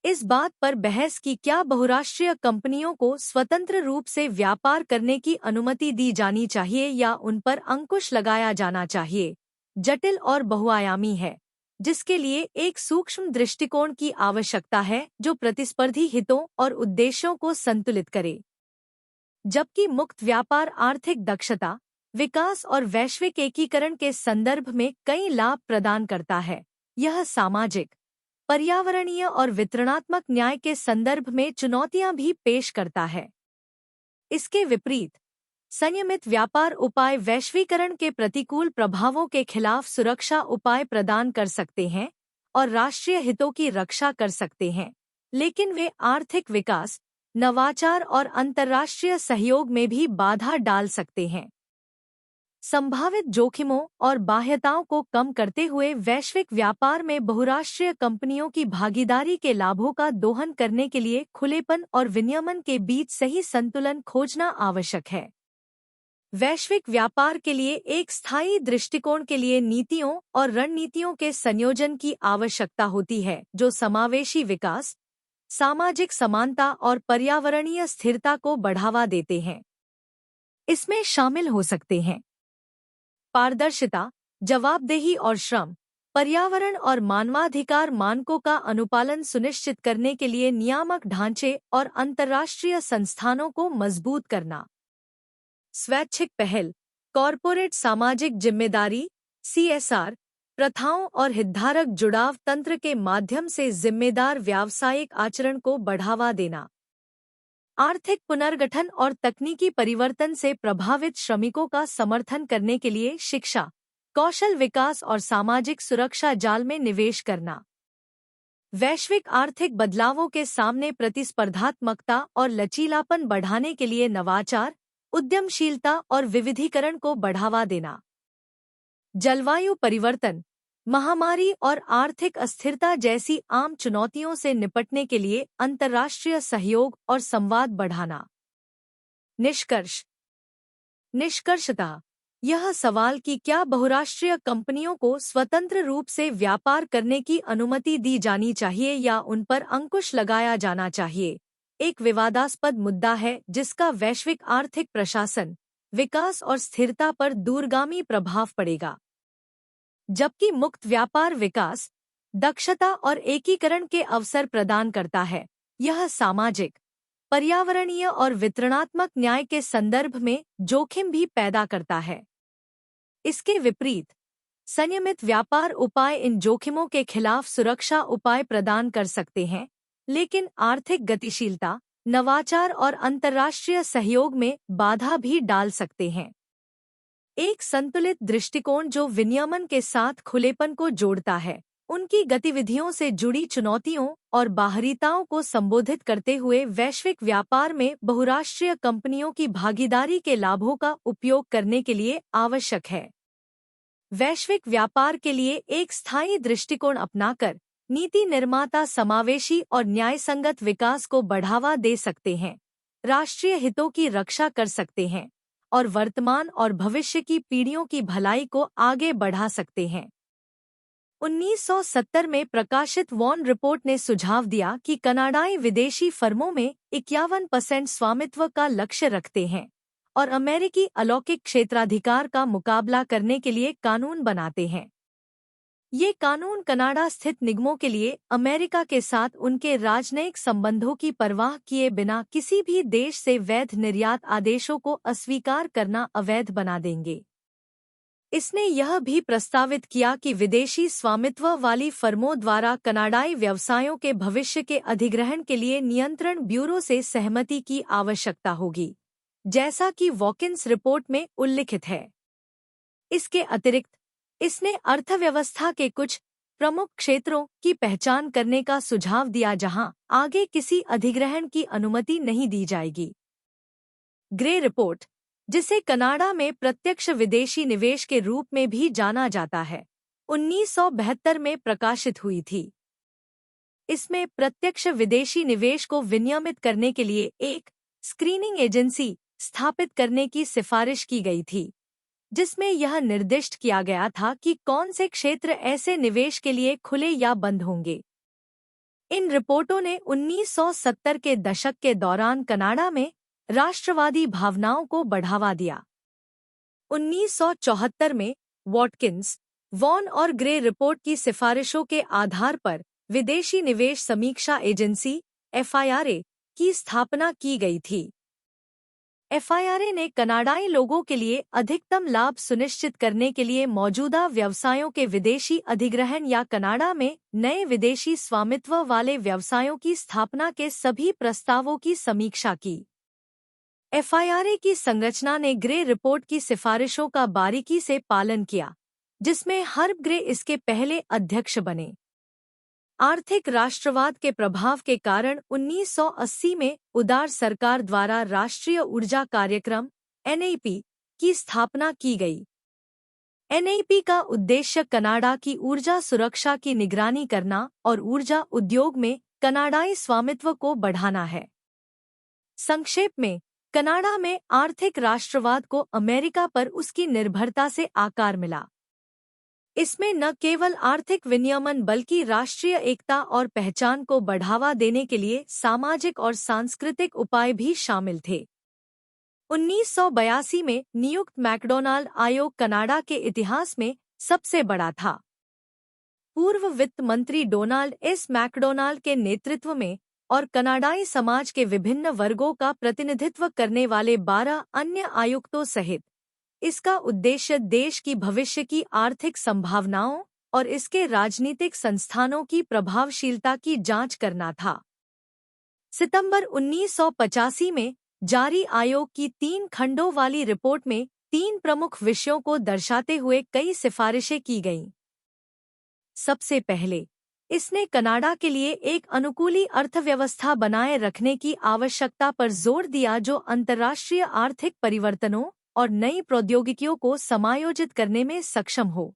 [SPEAKER 1] इस बात पर बहस की क्या बहुराष्ट्रीय कंपनियों को स्वतंत्र रूप से व्यापार करने की अनुमति दी जानी चाहिए या उन पर अंकुश लगाया जाना चाहिए, जटिल और बहुआयामी है, जिसके लिए एक सूक्ष्म दृष्टिकोण की आवश्यकता है जो प्रतिस्पर्धी हितों और उद्देश्यों को संतुलित करे। जबकि मुक्त व्यापार आर्थिक दक्षता, विकास और वैश्विक एकीकरण के संदर्भ में कई लाभ प्रदान करता है, यह सामाजिक, पर्यावरणीय और वितरणात्मक न्याय के संदर्भ में चुनौतियां भी पेश करता है। इसके विपरीत संयमित व्यापार उपाय वैश्वीकरण के प्रतिकूल प्रभावों के खिलाफ सुरक्षा उपाय प्रदान कर सकते हैं और राष्ट्रीय हितों की रक्षा कर सकते हैं, लेकिन वे आर्थिक विकास, नवाचार और अंतर्राष्ट्रीय सहयोग में भी बाधा डाल सकते हैं। संभावित जोखिमों और बाह्यताओं को कम करते हुए वैश्विक व्यापार में बहुराष्ट्रीय कंपनियों की भागीदारी के लाभों का दोहन करने के लिए खुलेपन और विनियमन के बीच सही संतुलन खोजना आवश्यक है। वैश्विक व्यापार के लिए एक स्थायी दृष्टिकोण के लिए नीतियों और रणनीतियों के संयोजन की आवश्यकता होती है जो समावेशी विकास, सामाजिक समानता और पर्यावरणीय स्थिरता को बढ़ावा देते हैं। इसमें शामिल हो सकते हैं पारदर्शिता, जवाबदेही और श्रम, पर्यावरण और मानवाधिकार मानकों का अनुपालन सुनिश्चित करने के लिए नियामक ढांचे और अंतर्राष्ट्रीय संस्थानों को मजबूत करना। स्वैच्छिक पहल, कॉरपोरेट सामाजिक जिम्मेदारी (CSR) प्रथाओं और हितधारक जुड़ाव तंत्र के माध्यम से जिम्मेदार व्यावसायिक आचरण को बढ़ावा देना। आर्थिक पुनर्गठन और तकनीकी परिवर्तन से प्रभावित श्रमिकों का समर्थन करने के लिए शिक्षा, कौशल विकास और सामाजिक सुरक्षा जाल में निवेश करना। वैश्विक आर्थिक बदलावों के सामने प्रतिस्पर्धात्मकता और लचीलापन बढ़ाने के लिए नवाचार, उद्यमशीलता और विविधीकरण को बढ़ावा देना। जलवायु परिवर्तन, महामारी और आर्थिक अस्थिरता जैसी आम चुनौतियों से निपटने के लिए अंतर्राष्ट्रीय सहयोग और संवाद बढ़ाना। निष्कर्षतः यह सवाल कि क्या बहुराष्ट्रीय कंपनियों को स्वतंत्र रूप से व्यापार करने की अनुमति दी जानी चाहिए या उन पर अंकुश लगाया जाना चाहिए, एक विवादास्पद मुद्दा है जिसका वैश्विक आर्थिक प्रशासन, विकास और स्थिरता पर दूरगामी प्रभाव पड़ेगा। जबकि मुक्त व्यापार विकास, दक्षता और एकीकरण के अवसर प्रदान करता है, यह सामाजिक, पर्यावरणीय और वितरणात्मक न्याय के संदर्भ में जोखिम भी पैदा करता है। इसके विपरीत संयमित व्यापार उपाय इन जोखिमों के खिलाफ सुरक्षा उपाय प्रदान कर सकते हैं, लेकिन आर्थिक गतिशीलता, नवाचार और अंतर्राष्ट्रीय सहयोग में बाधा भी डाल सकते हैं। एक संतुलित दृष्टिकोण जो विनियमन के साथ खुलेपन को जोड़ता है, उनकी गतिविधियों से जुड़ी चुनौतियों और बाहरीताओं को संबोधित करते हुए वैश्विक व्यापार में बहुराष्ट्रीय कंपनियों की भागीदारी के लाभों का उपयोग करने के लिए आवश्यक है। वैश्विक व्यापार के लिए एक स्थायी दृष्टिकोण अपनाकर नीति निर्माता समावेशी और न्यायसंगत विकास को बढ़ावा दे सकते हैं, राष्ट्रीय हितों की रक्षा कर सकते हैं और वर्तमान और भविष्य की पीढ़ियों की भलाई को आगे बढ़ा सकते हैं। 1970 में प्रकाशित वॉन रिपोर्ट ने सुझाव दिया कि कनाडाई विदेशी फर्मों में 51% स्वामित्व का लक्ष्य रखते हैं और अमेरिकी अलौकिक क्षेत्राधिकार का मुकाबला करने के लिए कानून बनाते हैं। ये कानून कनाडा स्थित निगमों के लिए अमेरिका के साथ उनके राजनयिक संबंधों की परवाह किए बिना किसी भी देश से वैध निर्यात आदेशों को अस्वीकार करना अवैध बना देंगे। इसने यह भी प्रस्तावित किया कि विदेशी स्वामित्व वाली फर्मों द्वारा कनाडाई व्यवसायों के भविष्य के अधिग्रहण के लिए नियंत्रण ब्यूरो से सहमति की आवश्यकता होगी, जैसा कि वॉकिन्स रिपोर्ट में उल्लिखित है। इसके अतिरिक्त इसने अर्थव्यवस्था के कुछ प्रमुख क्षेत्रों की पहचान करने का सुझाव दिया जहां आगे किसी अधिग्रहण की अनुमति नहीं दी जाएगी। ग्रे रिपोर्ट, जिसे कनाडा में प्रत्यक्ष विदेशी निवेश के रूप में भी जाना जाता है, 1972 में प्रकाशित हुई थी। इसमें प्रत्यक्ष विदेशी निवेश को विनियमित करने के लिए एक स्क्रीनिंग एजेंसी स्थापित करने की सिफारिश की गई थी, जिसमें यह निर्दिष्ट किया गया था कि कौन से क्षेत्र ऐसे निवेश के लिए खुले या बंद होंगे। इन रिपोर्टों ने 1970 के दशक के दौरान कनाडा में राष्ट्रवादी भावनाओं को बढ़ावा दिया। 1974 में वॉटकिंस, वॉन और ग्रे रिपोर्ट की सिफारिशों के आधार पर विदेशी निवेश समीक्षा एजेंसी FIRA की स्थापना की गई थी। FIRA ने कनाडाई लोगों के लिए अधिकतम लाभ सुनिश्चित करने के लिए मौजूदा व्यवसायों के विदेशी अधिग्रहण या कनाडा में नए विदेशी स्वामित्व वाले व्यवसायों की स्थापना के सभी प्रस्तावों की समीक्षा की। FIRA की संरचना ने ग्रे रिपोर्ट की सिफारिशों का बारीकी से पालन किया, जिसमें हर्ब ग्रे इसके पहले अध्यक्ष बने। आर्थिक राष्ट्रवाद के प्रभाव के कारण 1980 में उदार सरकार द्वारा राष्ट्रीय ऊर्जा कार्यक्रम NEP की स्थापना की गई। NEP का उद्देश्य कनाडा की ऊर्जा सुरक्षा की निगरानी करना और ऊर्जा उद्योग में कनाडाई स्वामित्व को बढ़ाना है। संक्षेप में, कनाडा में आर्थिक राष्ट्रवाद को अमेरिका पर उसकी निर्भरता से आकार मिला। इसमें न केवल आर्थिक विनियमन बल्कि राष्ट्रीय एकता और पहचान को बढ़ावा देने के लिए सामाजिक और सांस्कृतिक उपाय भी शामिल थे। 1982 में नियुक्त मैकडोनाल्ड आयोग कनाडा के इतिहास में सबसे बड़ा था। पूर्व वित्त मंत्री डोनाल्ड एस मैकडोनाल्ड के नेतृत्व में और कनाडाई समाज के विभिन्न वर्गों का प्रतिनिधित्व करने वाले 12 अन्य आयुक्तों सहित इसका उद्देश्य देश की भविष्य की आर्थिक संभावनाओं और इसके राजनीतिक संस्थानों की प्रभावशीलता की जांच करना था। सितंबर 1985 में जारी आयोग की 3 खंडों वाली रिपोर्ट में 3 प्रमुख विषयों को दर्शाते हुए कई सिफारिशें की गईं। सबसे पहले, इसने कनाडा के लिए एक अनुकूली अर्थव्यवस्था बनाए रखने की आवश्यकता पर जोर दिया जो अंतर्राष्ट्रीय आर्थिक परिवर्तनों और नई प्रौद्योगिकियों को समायोजित करने में सक्षम हो।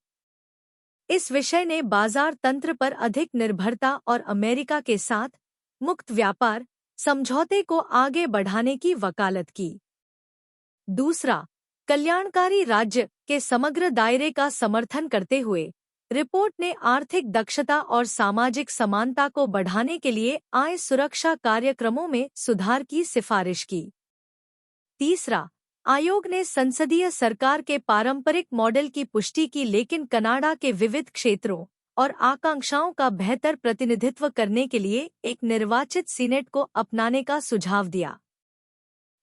[SPEAKER 1] इस विषय ने बाजार तंत्र पर अधिक निर्भरता और अमेरिका के साथ मुक्त व्यापार समझौते को आगे बढ़ाने की वकालत की। दूसरा, कल्याणकारी राज्य के समग्र दायरे का समर्थन करते हुए रिपोर्ट ने आर्थिक दक्षता और सामाजिक समानता को बढ़ाने के लिए आय सुरक्षा कार्यक्रमों में सुधार की सिफारिश की। तीसरा, आयोग ने संसदीय सरकार के पारंपरिक मॉडल की पुष्टि की लेकिन कनाडा के विविध क्षेत्रों और आकांक्षाओं का बेहतर प्रतिनिधित्व करने के लिए एक निर्वाचित सीनेट को अपनाने का सुझाव दिया।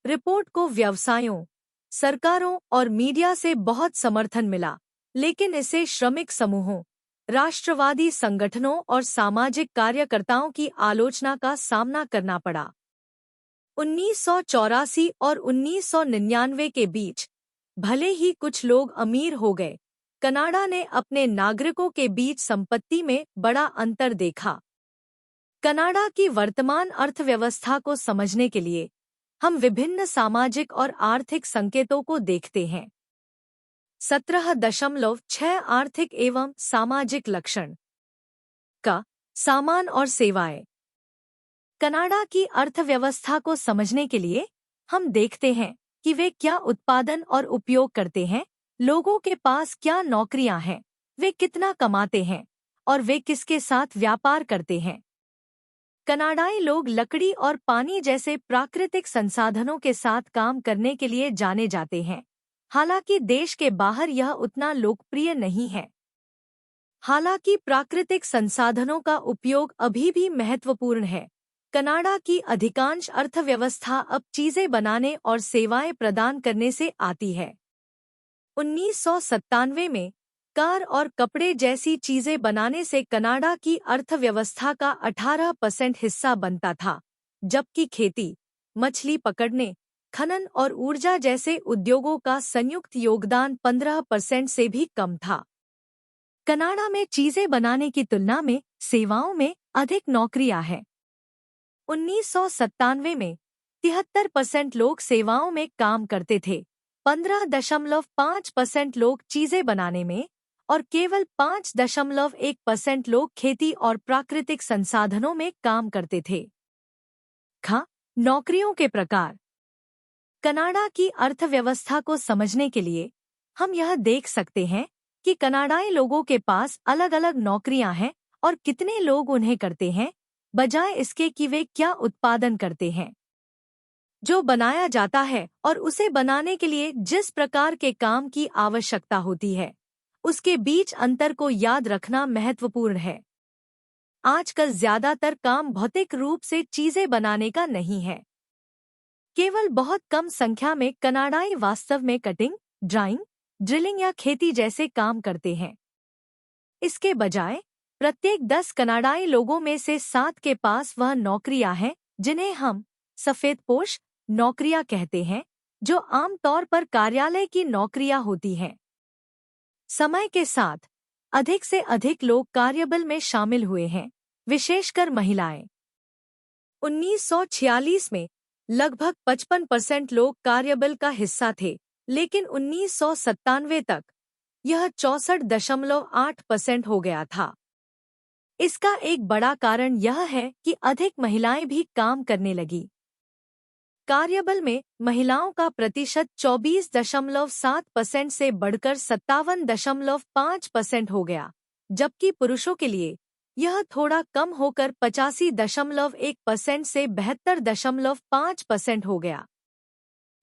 [SPEAKER 1] रिपोर्ट को व्यवसायों, सरकारों और मीडिया से बहुत समर्थन मिला, लेकिन इसे श्रमिक समूहों, राष्ट्रवादी संगठनों और सामाजिक कार्यकर्ताओं की आलोचना का सामना करना पड़ा। 1984 और 1999 के बीच भले ही कुछ लोग अमीर हो गए, कनाडा ने अपने नागरिकों के बीच संपत्ति में बड़ा अंतर देखा। कनाडा की वर्तमान अर्थव्यवस्था को समझने के लिए हम विभिन्न सामाजिक और आर्थिक संकेतों को देखते हैं। 17.6 आर्थिक एवं सामाजिक लक्षण का सामान और सेवाएं। कनाडा की अर्थव्यवस्था को समझने के लिए हम देखते हैं कि वे क्या उत्पादन और उपयोग करते हैं, लोगों के पास क्या नौकरियां हैं, वे कितना कमाते हैं और वे किसके साथ व्यापार करते हैं। कनाडाई लोग लकड़ी और पानी जैसे प्राकृतिक संसाधनों के साथ काम करने के लिए जाने जाते हैं, हालांकि देश के बाहर यह उतना लोकप्रिय नहीं है। हालांकि प्राकृतिक संसाधनों का उपयोग अभी भी महत्वपूर्ण है। कनाडा की अधिकांश अर्थव्यवस्था अब चीजें बनाने और सेवाएं प्रदान करने से आती है। 1997 में कार और कपड़े जैसी चीजें बनाने से कनाडा की अर्थव्यवस्था का 18% हिस्सा बनता था, जबकि खेती, मछली पकड़ने, खनन और ऊर्जा जैसे उद्योगों का संयुक्त योगदान 15% से भी कम था। कनाडा में चीजें बनाने की तुलना में सेवाओं में अधिक नौकरियां हैं। 1997 में 73% लोग सेवाओं में काम करते थे, 15.5% लोग चीजें बनाने में और केवल 5.1% लोग खेती और प्राकृतिक संसाधनों में काम करते थे। नौकरियों के प्रकार। कनाडा की अर्थव्यवस्था को समझने के लिए हम यह देख सकते हैं कि कनाडाई लोगों के पास अलग अलग नौकरियां हैं और कितने लोग उन्हें करते हैं, बजाय इसके कि वे क्या उत्पादन करते हैं। जो बनाया जाता है और उसे बनाने के लिए जिस प्रकार के काम की आवश्यकता होती है, उसके बीच अंतर को याद रखना महत्वपूर्ण है। आजकल ज्यादातर काम भौतिक रूप से चीजें बनाने का नहीं है। केवल बहुत कम संख्या में कनाडाई वास्तव में कटिंग, ड्राइंग, ड्रिलिंग या खेती जैसे काम करते हैं। इसके बजाय प्रत्येक 10 कनाडाई लोगों में से 7 के पास वह नौकरियां हैं जिन्हें हम सफेदपोश नौकरियां कहते हैं, जो आमतौर पर कार्यालय की नौकरियां होती हैं। समय के साथ अधिक से अधिक लोग कार्यबल में शामिल हुए हैं, विशेषकर महिलाएं। 1946 में लगभग 55% लोग कार्यबल का हिस्सा थे, लेकिन 1997 तक यह 64.8% हो गया था। इसका एक बड़ा कारण यह है कि अधिक महिलाएं भी काम करने लगी। कार्यबल में महिलाओं का प्रतिशत 24.7% से बढ़कर 57.5% हो गया, जबकि पुरुषों के लिए यह थोड़ा कम होकर 85.1% से 72.5% हो गया।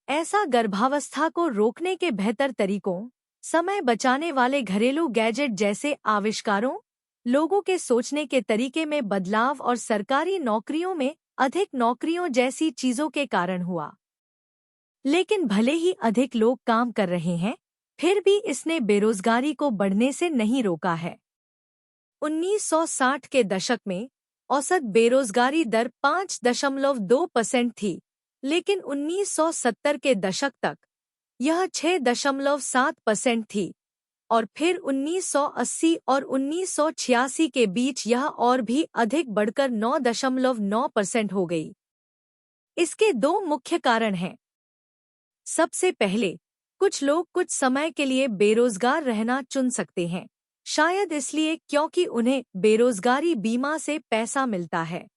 [SPEAKER 1] ऐसा गर्भावस्था को रोकने के बेहतर तरीकों, समय बचाने वाले घरेलू गैजेट जैसे आविष्कारों, लोगों के सोचने के तरीके में बदलाव और सरकारी नौकरियों में अधिक नौकरियों जैसी चीजों के कारण हुआ। लेकिन भले ही अधिक लोग काम कर रहे हैं, फिर भी इसने बेरोजगारी को बढ़ने से नहीं रोका है। 1960 के दशक में औसत बेरोजगारी दर 5.2% थी, लेकिन 1970 के दशक तक यह 6.7% थी और फिर 1980 और 1986 के बीच यह और भी अधिक बढ़कर 9.9% हो गई। इसके दो मुख्य कारण हैं। सबसे पहले, कुछ लोग कुछ समय के लिए बेरोजगार रहना चुन सकते हैं, शायद इसलिए क्योंकि उन्हें बेरोजगारी बीमा से पैसा मिलता है।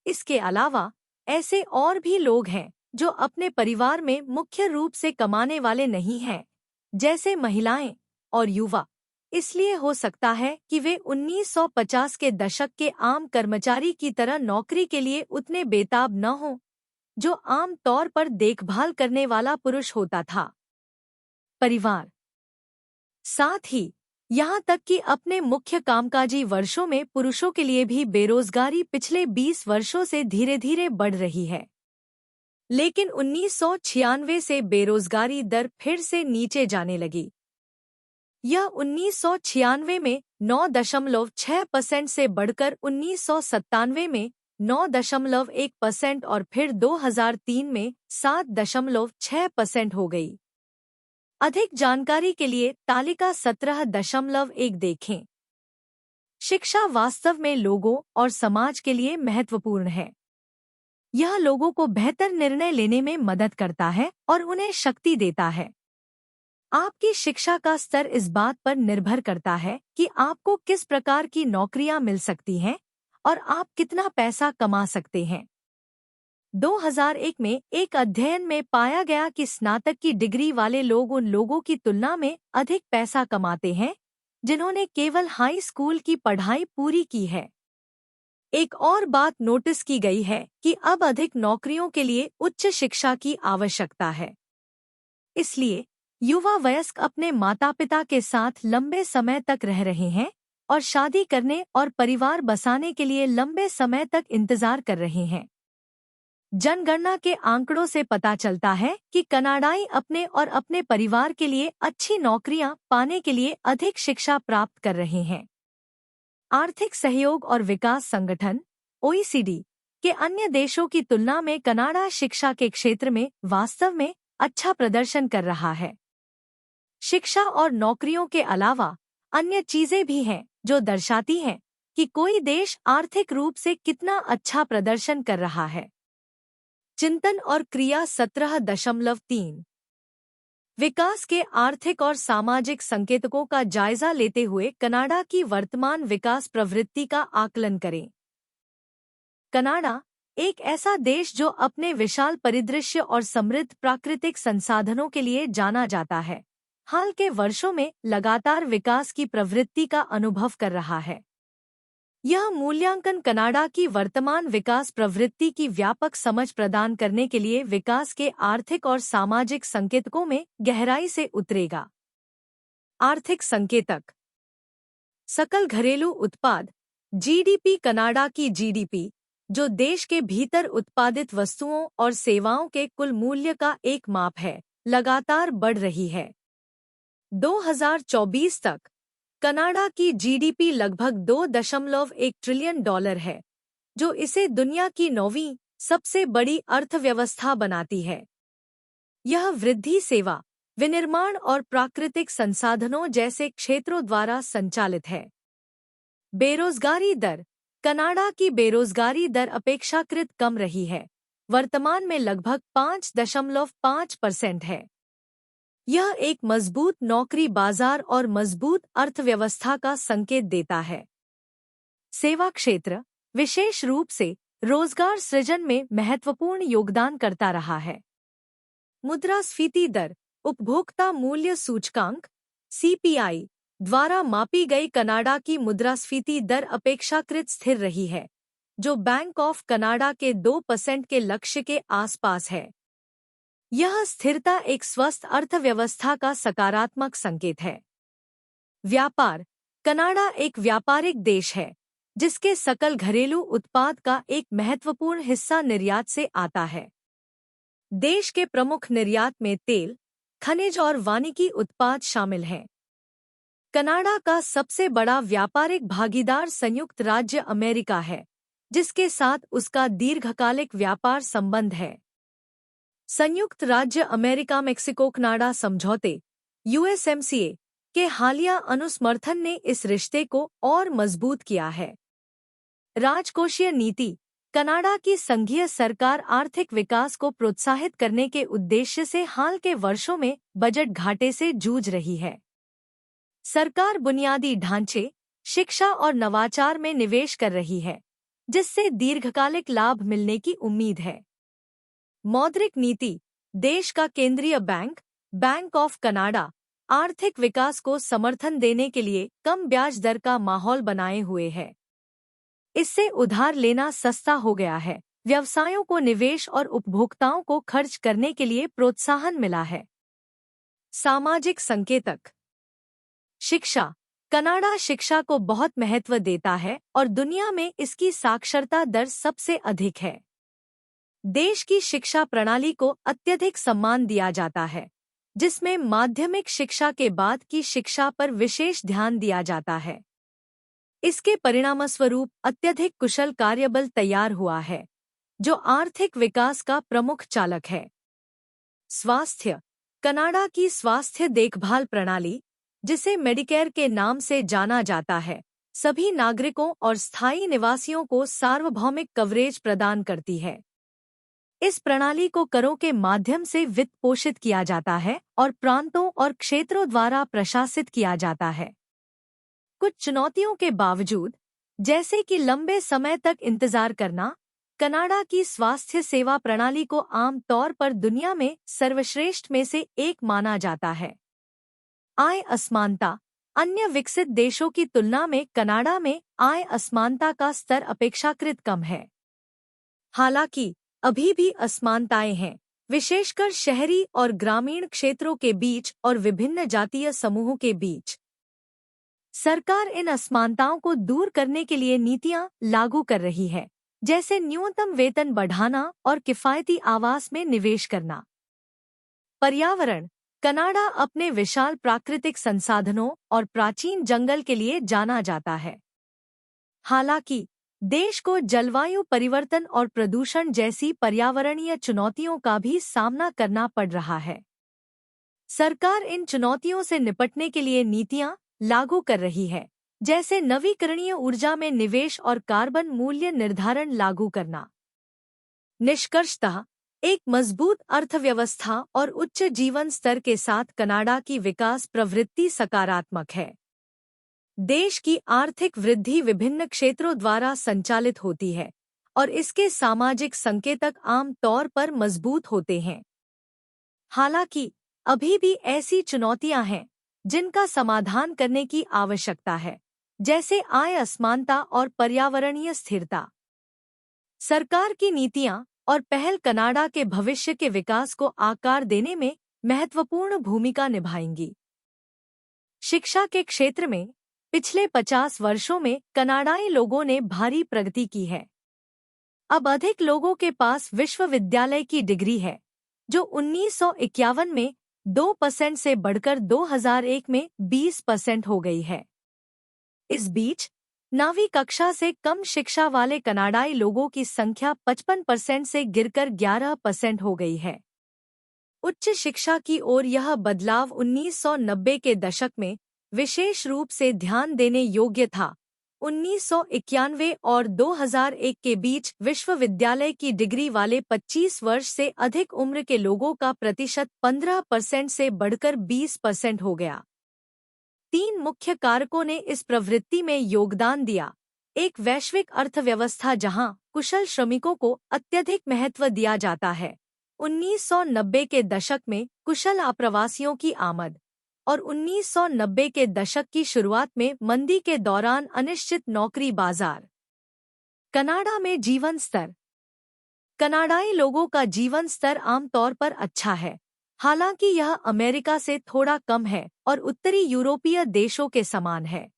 [SPEAKER 1] इसके अलावा ऐसे और भी लोग हैं जो अपने परिवार में मुख्य रूप से कमाने वाले नहीं हैं, जैसे महिलाएं और युवा। इसलिए हो सकता है कि वे 1950 के दशक के आम कर्मचारी की तरह नौकरी के लिए उतने बेताब न हों, जो आम तौर पर देखभाल करने वाला पुरुष होता था। परिवार। साथ ही यहाँ तक कि अपने मुख्य कामकाजी वर्षों में पुरुषों के लिए भी बेरोजगारी पिछले 20 वर्षों से धीरे धीरे बढ़ रही है। लेकिन 1996 से बेरोजगारी दर फिर से नीचे जाने लगी। यह 1996 में 9.6% से बढ़कर 1997 में 9.1% और फिर 2003 में 7.6% हो गई। अधिक जानकारी के लिए तालिका 17.1 देखें। शिक्षा वास्तव में लोगों और समाज के लिए महत्वपूर्ण है। यह लोगों को बेहतर निर्णय लेने में मदद करता है और उन्हें शक्ति देता है। आपकी शिक्षा का स्तर इस बात पर निर्भर करता है कि आपको किस प्रकार की नौकरियां मिल सकती हैं और आप कितना पैसा कमा सकते हैं। 2001 में एक अध्ययन में पाया गया कि स्नातक की डिग्री वाले लोग उन लोगों की तुलना में अधिक पैसा कमाते हैं जिन्होंने केवल हाई स्कूल की पढ़ाई पूरी की है। एक और बात नोटिस की गई है कि अब अधिक नौकरियों के लिए उच्च शिक्षा की आवश्यकता है। इसलिए युवा वयस्क अपने माता पिता के साथ लंबे समय तक रह रहे हैं और शादी करने और परिवार बसाने के लिए लंबे समय तक इंतजार कर रहे हैं। जनगणना के आंकड़ों से पता चलता है कि कनाडाई अपने और अपने परिवार के लिए अच्छी नौकरियां पाने के लिए अधिक शिक्षा प्राप्त कर रहे हैं। आर्थिक सहयोग और विकास संगठन OECD के अन्य देशों की तुलना में कनाडा शिक्षा के क्षेत्र में वास्तव में अच्छा प्रदर्शन कर रहा है। शिक्षा और नौकरियों के अलावा अन्य चीजें भी हैं जो दर्शाती हैं कि कोई देश आर्थिक रूप से कितना अच्छा प्रदर्शन कर रहा है। चिंतन और क्रिया 17.3 विकास के आर्थिक और सामाजिक संकेतकों का जायजा लेते हुए कनाडा की वर्तमान विकास प्रवृत्ति का आकलन करें। कनाडा एक ऐसा देश जो अपने विशाल परिदृश्य और समृद्ध प्राकृतिक संसाधनों के लिए जाना जाता है, हाल के वर्षों में लगातार विकास की प्रवृत्ति का अनुभव कर रहा है। यह मूल्यांकन कनाडा की वर्तमान विकास प्रवृत्ति की व्यापक समझ प्रदान करने के लिए विकास के आर्थिक और सामाजिक संकेतकों में गहराई से उतरेगा। आर्थिक संकेतक। सकल घरेलू उत्पाद GDP कनाडा की GDP, जो देश के भीतर उत्पादित वस्तुओं और सेवाओं के कुल मूल्य का एक माप है, लगातार बढ़ रही है। 2024 तक कनाडा की GDP लगभग $2.1 ट्रिलियन है, जो इसे दुनिया की 9वीं सबसे बड़ी अर्थव्यवस्था बनाती है। यह वृद्धि सेवा, विनिर्माण और प्राकृतिक संसाधनों जैसे क्षेत्रों द्वारा संचालित है। बेरोजगारी दर। कनाडा की बेरोजगारी दर अपेक्षाकृत कम रही है, वर्तमान में लगभग 5.5% है। यह एक मजबूत नौकरी बाजार और मजबूत अर्थव्यवस्था का संकेत देता है। सेवा क्षेत्र विशेष रूप से रोजगार सृजन में महत्वपूर्ण योगदान करता रहा है। मुद्रास्फीति दर। उपभोक्ता मूल्य सूचकांक CPI द्वारा मापी गई कनाडा की मुद्रास्फीति दर अपेक्षाकृत स्थिर रही है, जो बैंक ऑफ कनाडा के 2% के लक्ष्य के आसपास है। यह स्थिरता एक स्वस्थ अर्थव्यवस्था का सकारात्मक संकेत है। व्यापार। कनाडा एक व्यापारिक देश है, जिसके सकल घरेलू उत्पाद का एक महत्वपूर्ण हिस्सा निर्यात से आता है। देश के प्रमुख निर्यात में तेल, खनिज और वानिकी उत्पाद शामिल हैं। कनाडा का सबसे बड़ा व्यापारिक भागीदार संयुक्त राज्य अमेरिका है, जिसके साथ उसका दीर्घकालिक व्यापार संबंध है। संयुक्त राज्य अमेरिका मेक्सिको कनाडा समझौते USMCA के हालिया अनुसमर्थन ने इस रिश्ते को और मजबूत किया है। राजकोषीय नीति। कनाडा की संघीय सरकार आर्थिक विकास को प्रोत्साहित करने के उद्देश्य से हाल के वर्षों में बजट घाटे से जूझ रही है। सरकार बुनियादी ढांचे, शिक्षा और नवाचार में निवेश कर रही है, जिससे दीर्घकालिक लाभ मिलने की उम्मीद है। मौद्रिक नीति। देश का केंद्रीय बैंक, बैंक ऑफ कनाडा, आर्थिक विकास को समर्थन देने के लिए कम ब्याज दर का माहौल बनाए हुए है। इससे उधार लेना सस्ता हो गया है, व्यवसायों को निवेश और उपभोक्ताओं को खर्च करने के लिए प्रोत्साहन मिला है। सामाजिक संकेतक। शिक्षा। कनाडा शिक्षा को बहुत महत्व देता है और दुनिया में इसकी साक्षरता दर सबसे अधिक है। देश की शिक्षा प्रणाली को अत्यधिक सम्मान दिया जाता है, जिसमें माध्यमिक शिक्षा के बाद की शिक्षा पर विशेष ध्यान दिया जाता है। इसके परिणामस्वरूप अत्यधिक कुशल कार्यबल तैयार हुआ है, जो आर्थिक विकास का प्रमुख चालक है। स्वास्थ्य। कनाडा की स्वास्थ्य देखभाल प्रणाली, जिसे मेडिकेयर के नाम से जाना जाता है, सभी नागरिकों और स्थायी निवासियों को सार्वभौमिक कवरेज प्रदान करती है। इस प्रणाली को करों के माध्यम से वित्त पोषित किया जाता है और प्रांतों और क्षेत्रों द्वारा प्रशासित किया जाता है। कुछ चुनौतियों के बावजूद, जैसे कि लंबे समय तक इंतजार करना, कनाडा की स्वास्थ्य सेवा प्रणाली को आम तौर पर दुनिया में सर्वश्रेष्ठ में से एक माना जाता है। आय असमानता। अन्य विकसित देशों की तुलना में कनाडा में आय असमानता का स्तर अपेक्षाकृत कम है। हालांकि अभी भी असमानताएं हैं, विशेषकर शहरी और ग्रामीण क्षेत्रों के बीच और विभिन्न जातीय समूहों के बीच। सरकार इन असमानताओं को दूर करने के लिए नीतियां लागू कर रही है, जैसे न्यूनतम वेतन बढ़ाना और किफायती आवास में निवेश करना। पर्यावरण। कनाडा अपने विशाल प्राकृतिक संसाधनों और प्राचीन जंगल के लिए जाना जाता है। हालांकि देश को जलवायु परिवर्तन और प्रदूषण जैसी पर्यावरणीय चुनौतियों का भी सामना करना पड़ रहा है। सरकार इन चुनौतियों से निपटने के लिए नीतियां लागू कर रही है, जैसे नवीकरणीय ऊर्जा में निवेश और कार्बन मूल्य निर्धारण लागू करना। निष्कर्षतः, एक मजबूत अर्थव्यवस्था और उच्च जीवन स्तर के साथ कनाडा की विकास प्रवृत्ति सकारात्मक है। देश की आर्थिक वृद्धि विभिन्न क्षेत्रों द्वारा संचालित होती है और इसके सामाजिक संकेतक आम तौर पर मजबूत होते हैं। हालांकि अभी भी ऐसी चुनौतियां हैं जिनका समाधान करने की आवश्यकता है, जैसे आय असमानता और पर्यावरणीय स्थिरता। सरकार की नीतियां और पहल कनाडा के भविष्य के विकास को आकार देने में महत्वपूर्ण भूमिका निभाएंगी। शिक्षा के क्षेत्र में पिछले 50 वर्षों में कनाडाई लोगों ने भारी प्रगति की है। अब अधिक लोगों के पास विश्वविद्यालय की डिग्री है, जो 1951 में 2% से बढ़कर 2001 में 20% हो गई है। इस बीच 9वीं कक्षा से कम शिक्षा वाले कनाडाई लोगों की संख्या 55% से गिरकर 11% हो गई है। उच्च शिक्षा की ओर यह बदलाव 1990 के दशक में विशेष रूप से ध्यान देने योग्य था। 1991 और 2001 के बीच विश्वविद्यालय की डिग्री वाले 25 वर्ष से अधिक उम्र के लोगों का प्रतिशत 15% से बढ़कर 20% हो गया। 3 मुख्य कारकों ने इस प्रवृत्ति में योगदान दिया। एक, वैश्विक अर्थव्यवस्था जहां कुशल श्रमिकों को अत्यधिक महत्व दिया जाता है। 1990 के दशक में कुशल आप्रवासियों की आमद और 1990 के दशक की शुरुआत में मंदी के दौरान अनिश्चित नौकरी बाजार। कनाडा में जीवन स्तर। कनाडाई लोगों का जीवन स्तर आमतौर पर अच्छा है, हालांकि यह अमेरिका से थोड़ा कम है और उत्तरी यूरोपीय देशों के समान है।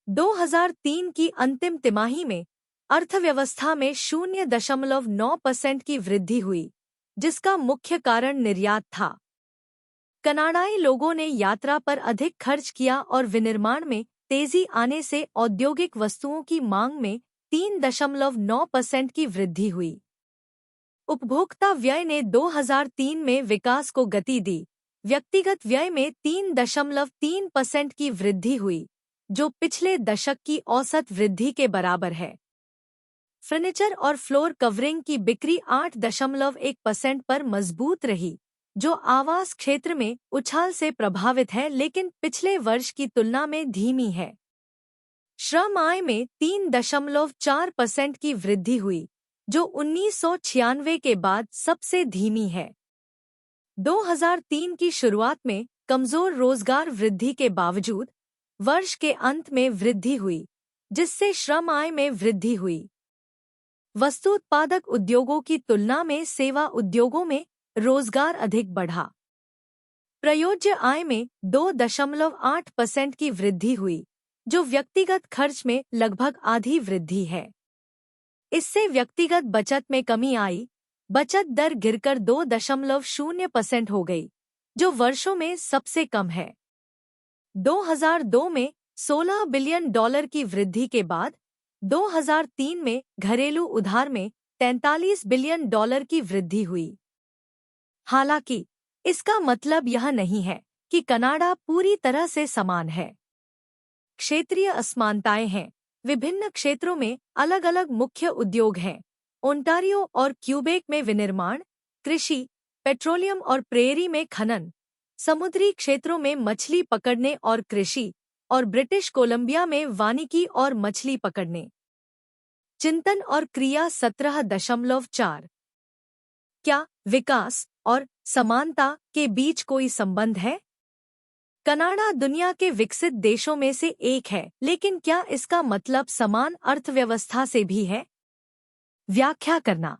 [SPEAKER 1] 2003 की अंतिम तिमाही में अर्थव्यवस्था में 0.9% की वृद्धि हुई, जिसका मुख्य कारण निर्यात था। कनाडाई लोगों ने यात्रा पर अधिक खर्च किया और विनिर्माण में तेजी आने से औद्योगिक वस्तुओं की मांग में 3.9% की वृद्धि हुई। उपभोक्ता व्यय ने 2003 में विकास को गति दी। व्यक्तिगत व्यय में 3.3% की वृद्धि हुई, जो पिछले दशक की औसत वृद्धि के बराबर है। फर्नीचर और फ्लोर कवरिंग की बिक्री 8.1% पर मजबूत रही, जो आवास क्षेत्र में उछाल से प्रभावित है लेकिन पिछले वर्ष की तुलना में धीमी है। श्रम आय में 3.4% की वृद्धि हुई, जो 1996 के बाद सबसे धीमी है। 2003 की शुरुआत में कमजोर रोजगार वृद्धि के बावजूद वर्ष के अंत में वृद्धि हुई, जिससे श्रम आय में वृद्धि हुई। वस्तु उत्पादक उद्योगों की तुलना में सेवा उद्योगों में रोजगार अधिक बढ़ा। प्रयोज्य आय में 2.8% की वृद्धि हुई, जो व्यक्तिगत खर्च में लगभग आधी वृद्धि है। इससे व्यक्तिगत बचत में कमी आई। बचत दर गिरकर 2.0% हो गई, जो वर्षों में सबसे कम है। 2002 में $16 बिलियन की वृद्धि के बाद 2003 में घरेलू उधार में $43 बिलियन की वृद्धि हुई। हालांकि इसका मतलब यह नहीं है कि कनाडा पूरी तरह से समान है। क्षेत्रीय असमानताएं हैं। विभिन्न क्षेत्रों में अलग अलग मुख्य उद्योग हैं। ओंटारियो और क्यूबेक में विनिर्माण, कृषि, पेट्रोलियम और प्रेयरी में खनन, समुद्री क्षेत्रों में मछली पकड़ने और कृषि, और ब्रिटिश कोलंबिया में वानिकी और मछली पकड़ने। चिंतन और क्रिया 17.4। क्या विकास और समानता के बीच कोई संबंध है? कनाडा दुनिया के विकसित देशों में से एक है, लेकिन क्या इसका मतलब समान अर्थव्यवस्था से भी है? व्याख्या करना।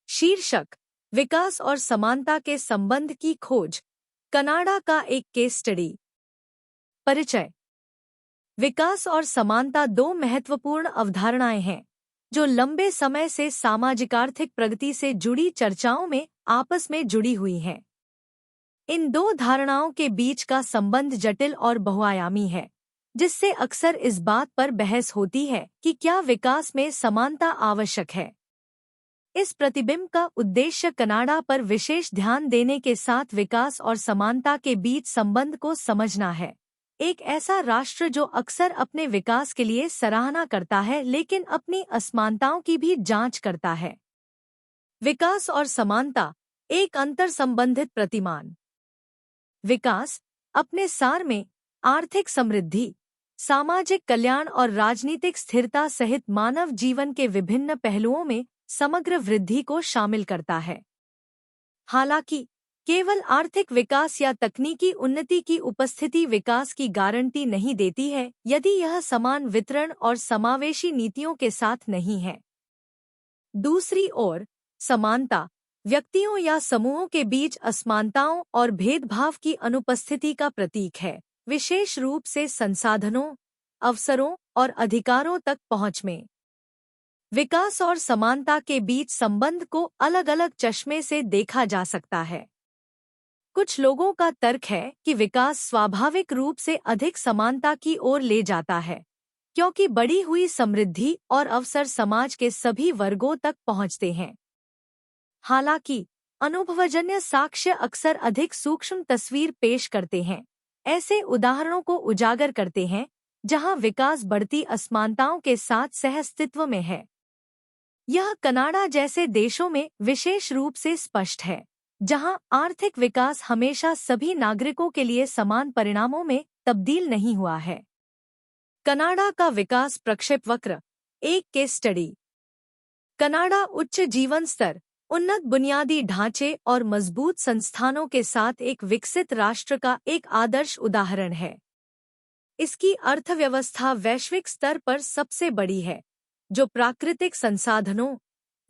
[SPEAKER 1] शीर्षक: विकास और समानता के संबंध की खोज, कनाडा का एक केस स्टडी। परिचय। विकास और समानता दो महत्वपूर्ण अवधारणाएं हैं जो लंबे समय से सामाजिक आर्थिक प्रगति से जुड़ी चर्चाओं में आपस में जुड़ी हुई हैं। इन दो धारणाओं के बीच का संबंध जटिल और बहुआयामी है, जिससे अक्सर इस बात पर बहस होती है कि क्या विकास में समानता आवश्यक है। इस प्रतिबिंब का उद्देश्य कनाडा पर विशेष ध्यान देने के साथ विकास और समानता के बीच संबंध को समझना है। एक ऐसा राष्ट्र जो अक्सर अपने विकास के लिए सराहना करता है लेकिन अपनी असमानताओं की भी जांच करता है। विकास और समानता एक अंतर संबंधित प्रतिमान। विकास अपने सार में आर्थिक समृद्धि, सामाजिक कल्याण और राजनीतिक स्थिरता सहित मानव जीवन के विभिन्न पहलुओं में समग्र वृद्धि को शामिल करता है। हालांकि केवल आर्थिक विकास या तकनीकी उन्नति की उपस्थिति विकास की गारंटी नहीं देती है यदि यह समान वितरण और समावेशी नीतियों के साथ नहीं है। दूसरी ओर, समानता व्यक्तियों या समूहों के बीच असमानताओं और भेदभाव की अनुपस्थिति का प्रतीक है, विशेष रूप से संसाधनों, अवसरों और अधिकारों तक पहुंच में। विकास और समानता के बीच संबंध को अलग-अलग चश्मे से देखा जा सकता है। कुछ लोगों का तर्क है कि विकास स्वाभाविक रूप से अधिक समानता की ओर ले जाता है, क्योंकि बढ़ी हुई समृद्धि और अवसर समाज के सभी वर्गों तक पहुंचते हैं। हालांकि अनुभवजन्य साक्ष्य अक्सर अधिक सूक्ष्म तस्वीर पेश करते हैं, ऐसे उदाहरणों को उजागर करते हैं जहां विकास बढ़ती असमानताओं के साथ सहअस्तित्व में है। यह कनाडा जैसे देशों में विशेष रूप से स्पष्ट है, जहां आर्थिक विकास हमेशा सभी नागरिकों के लिए समान परिणामों में तब्दील नहीं हुआ है। कनाडा का विकास प्रक्षेपवक्र एक केस स्टडी। कनाडा उच्च जीवन स्तर, उन्नत बुनियादी ढांचे और मजबूत संस्थानों के साथ एक विकसित राष्ट्र का एक आदर्श उदाहरण है। इसकी अर्थव्यवस्था वैश्विक स्तर पर सबसे बड़ी है, जो प्राकृतिक संसाधनों,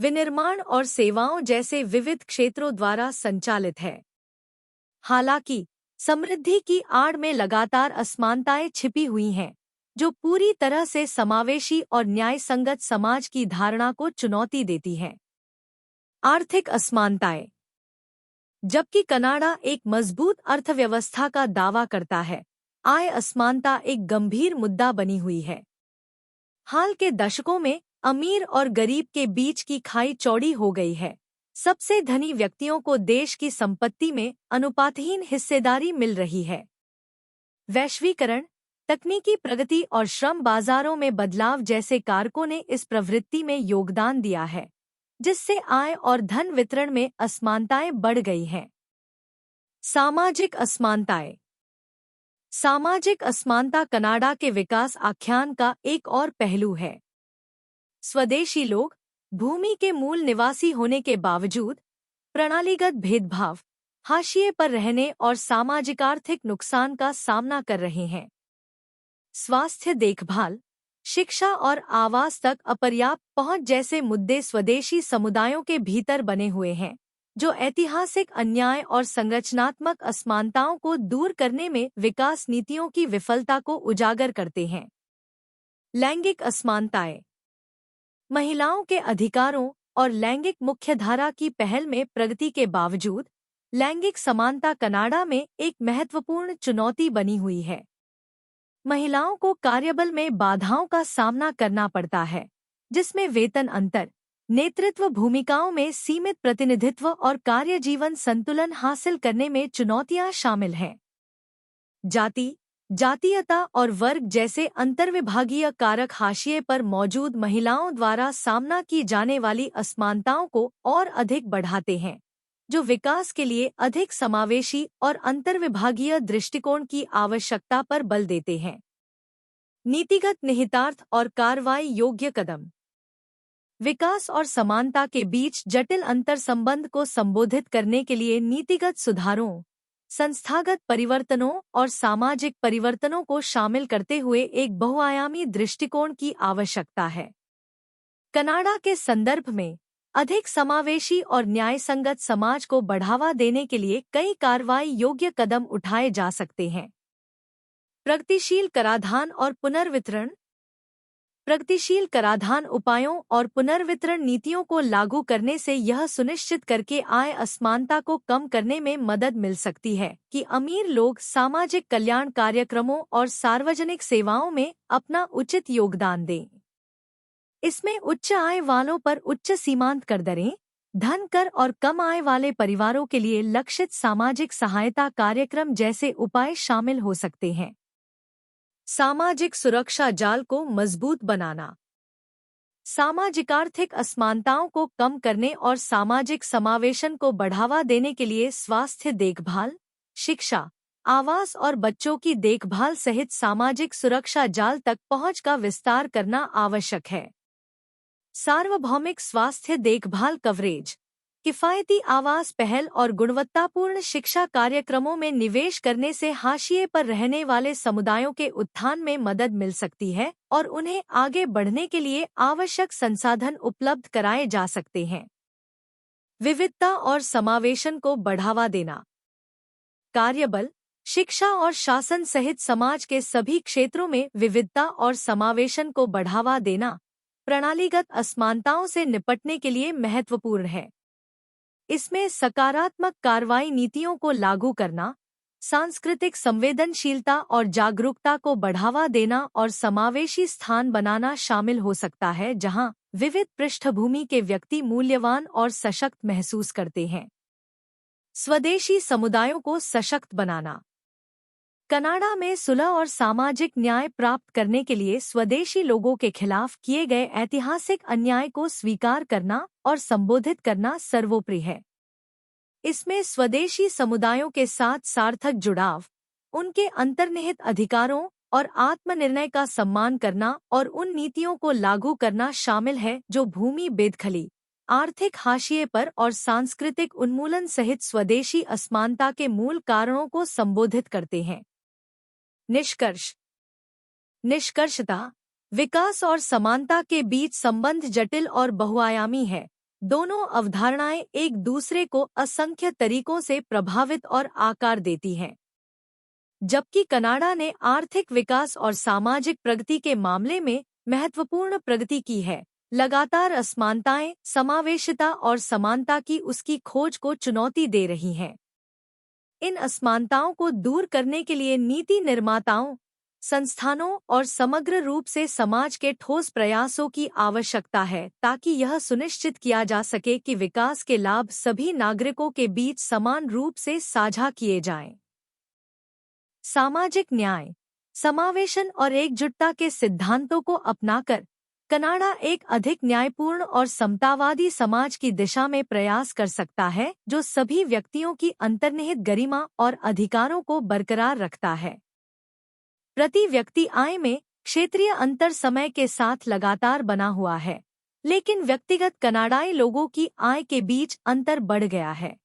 [SPEAKER 1] विनिर्माण और सेवाओं जैसे विविध क्षेत्रों द्वारा संचालित है। हालांकि समृद्धि की आड़ में लगातार असमानताएं छिपी हुई हैं, जो पूरी तरह से समावेशी और न्यायसंगत समाज की धारणा को चुनौती देती हैं। आर्थिक असमानताएं। जबकि कनाडा एक मजबूत अर्थव्यवस्था का दावा करता है, आय असमानता एक गंभीर मुद्दा बनी हुई है। हाल के दशकों में अमीर और गरीब के बीच की खाई चौड़ी हो गई है। सबसे धनी व्यक्तियों को देश की संपत्ति में अनुपातहीन हिस्सेदारी मिल रही है। वैश्वीकरण, तकनीकी प्रगति और श्रम बाजारों में बदलाव जैसे कारकों ने इस प्रवृत्ति में योगदान दिया है, जिससे आय और धन वितरण में असमानताएं बढ़ गई हैं। सामाजिक असमानताएं। सामाजिक असमानता कनाडा के विकास आख्यान का एक और पहलू है। स्वदेशी लोग, भूमि के मूल निवासी होने के बावजूद, प्रणालीगत भेदभाव, हाशिए पर रहने और सामाजिक आर्थिक नुकसान का सामना कर रहे हैं। स्वास्थ्य देखभाल, शिक्षा और आवास तक अपर्याप्त पहुंच जैसे मुद्दे स्वदेशी समुदायों के भीतर बने हुए हैं, जो ऐतिहासिक अन्याय और संरचनात्मक असमानताओं को दूर करने में विकास नीतियों की विफलता को उजागर करते हैं। लैंगिक असमानताएं। महिलाओं के अधिकारों और लैंगिक मुख्यधारा की पहल में प्रगति के बावजूद, लैंगिक समानता कनाडा में एक महत्वपूर्ण चुनौती बनी हुई है। महिलाओं को कार्यबल में बाधाओं का सामना करना पड़ता है, जिसमें वेतन अंतर, नेतृत्व भूमिकाओं में सीमित प्रतिनिधित्व और कार्य-जीवन संतुलन हासिल करने में चुनौतियां शामिल हैं। जाति, जातीयता और वर्ग जैसे अंतर्विभागीय कारक हाशिए पर मौजूद महिलाओं द्वारा सामना की जाने वाली असमानताओं को और अधिक बढ़ाते हैं, जो विकास के लिए अधिक समावेशी और अंतर्विभागीय दृष्टिकोण की आवश्यकता पर बल देते हैं। नीतिगत निहितार्थ और कार्रवाई योग्य कदम। विकास और समानता के बीच जटिल अंतर्संबंध को संबोधित करने के लिए नीतिगत सुधारों, संस्थागत परिवर्तनों और सामाजिक परिवर्तनों को शामिल करते हुए एक बहुआयामी दृष्टिकोण की आवश्यकता है। कनाडा के संदर्भ में अधिक समावेशी और न्यायसंगत समाज को बढ़ावा देने के लिए कई कार्रवाई योग्य कदम उठाए जा सकते हैं। प्रगतिशील कराधान और पुनर्वितरण। प्रगतिशील कराधान उपायों और पुनर्वितरण नीतियों को लागू करने से यह सुनिश्चित करके आय असमानता को कम करने में मदद मिल सकती है कि अमीर लोग सामाजिक कल्याण कार्यक्रमों और सार्वजनिक सेवाओं में अपना उचित योगदान दें। इसमें उच्च आय वालों पर उच्च सीमांत कर दरें, धन कर और कम आय वाले परिवारों के लिए लक्षित सामाजिक सहायता कार्यक्रम जैसे उपाय शामिल हो सकते हैं। सामाजिक सुरक्षा जाल को मजबूत बनाना। सामाजिक आर्थिक असमानताओं को कम करने और सामाजिक समावेशन को बढ़ावा देने के लिए स्वास्थ्य देखभाल, शिक्षा, आवास और बच्चों की देखभाल सहित सामाजिक सुरक्षा जाल तक पहुंच का विस्तार करना आवश्यक है। सार्वभौमिक स्वास्थ्य देखभाल कवरेज, किफायती आवास पहल और गुणवत्तापूर्ण शिक्षा कार्यक्रमों में निवेश करने से हाशिए पर रहने वाले समुदायों के उत्थान में मदद मिल सकती है और उन्हें आगे बढ़ने के लिए आवश्यक संसाधन उपलब्ध कराए जा सकते हैं। विविधता और समावेशन को बढ़ावा देना। कार्यबल, शिक्षा और शासन सहित समाज के सभी क्षेत्रों में विविधता और समावेशन को बढ़ावा देना प्रणालीगत असमानताओं से निपटने के लिए महत्वपूर्ण है। इसमें सकारात्मक कार्रवाई नीतियों को लागू करना, सांस्कृतिक संवेदनशीलता और जागरूकता को बढ़ावा देना और समावेशी स्थान बनाना शामिल हो सकता है जहां विविध पृष्ठभूमि के व्यक्ति मूल्यवान और सशक्त महसूस करते हैं। स्वदेशी समुदायों को सशक्त बनाना। कनाडा में सुलह और सामाजिक न्याय प्राप्त करने के लिए स्वदेशी लोगों के खिलाफ किए गए ऐतिहासिक अन्याय को स्वीकार करना और संबोधित करना सर्वोपरि है। इसमें स्वदेशी समुदायों के साथ सार्थक जुड़ाव, उनके अंतर्निहित अधिकारों और आत्मनिर्णय का सम्मान करना और उन नीतियों को लागू करना शामिल है जो भूमि बेदखली, आर्थिक हाशिए पर और सांस्कृतिक उन्मूलन सहित स्वदेशी असमानता के मूल कारणों को संबोधित करते हैं। निष्कर्ष। निष्कर्षतः विकास और समानता के बीच संबंध जटिल और बहुआयामी है। दोनों अवधारणाएं एक दूसरे को असंख्य तरीकों से प्रभावित और आकार देती हैं। जबकि कनाडा ने आर्थिक विकास और सामाजिक प्रगति के मामले में महत्वपूर्ण प्रगति की है, लगातार असमानताएं, समावेशिता और समानता की उसकी खोज को चुनौती दे रही हैं। इन असमानताओं को दूर करने के लिए नीति निर्माताओं, संस्थानों और समग्र रूप से समाज के ठोस प्रयासों की आवश्यकता है ताकि यह सुनिश्चित किया जा सके कि विकास के लाभ सभी नागरिकों के बीच समान रूप से साझा किए जाएं। सामाजिक न्याय, समावेशन और एकजुटता के सिद्धांतों को अपनाकर कनाडा एक अधिक न्यायपूर्ण और समतावादी समाज की दिशा में प्रयास कर सकता है जो सभी व्यक्तियों की अंतर्निहित गरिमा और अधिकारों को बरकरार रखता है। प्रति व्यक्ति आय में क्षेत्रीय अंतर समय के साथ लगातार बना हुआ है, लेकिन व्यक्तिगत कनाडाई लोगों की आय के बीच अंतर बढ़ गया है।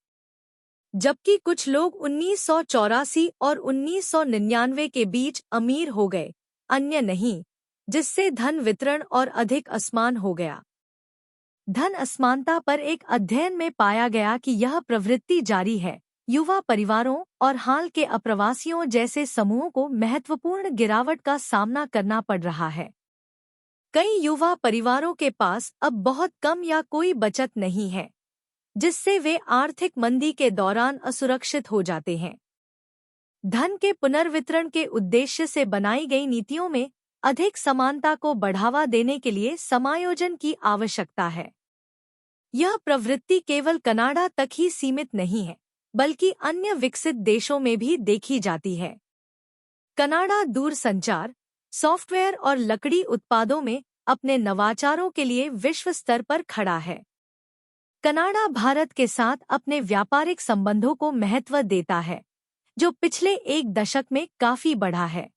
[SPEAKER 1] जबकि कुछ लोग 1984 और 1999 के बीच अमीर हो गए, अन्य नहीं, जिससे धन वितरण और अधिक असमान हो गया। धन असमानता पर एक अध्ययन में पाया गया कि यह प्रवृत्ति जारी है। युवा परिवारों और हाल के अप्रवासियों जैसे समूहों को महत्वपूर्ण गिरावट का सामना करना पड़ रहा है। कई युवा परिवारों के पास अब बहुत कम या कोई बचत नहीं है, जिससे वे आर्थिक मंदी के दौरान असुरक्षित हो जाते हैं। धन के पुनर्वितरण के उद्देश्य से बनाई गई नीतियों में अधिक समानता को बढ़ावा देने के लिए समायोजन की आवश्यकता है। यह प्रवृत्ति केवल कनाडा तक ही सीमित नहीं है, बल्कि अन्य विकसित देशों में भी देखी जाती है। कनाडा दूरसंचार, सॉफ्टवेयर और लकड़ी उत्पादों में अपने नवाचारों के लिए विश्व स्तर पर खड़ा है। कनाडा भारत के साथ अपने व्यापारिक संबंधों को महत्व देता है, जो पिछले एक दशक में काफी बढ़ा है।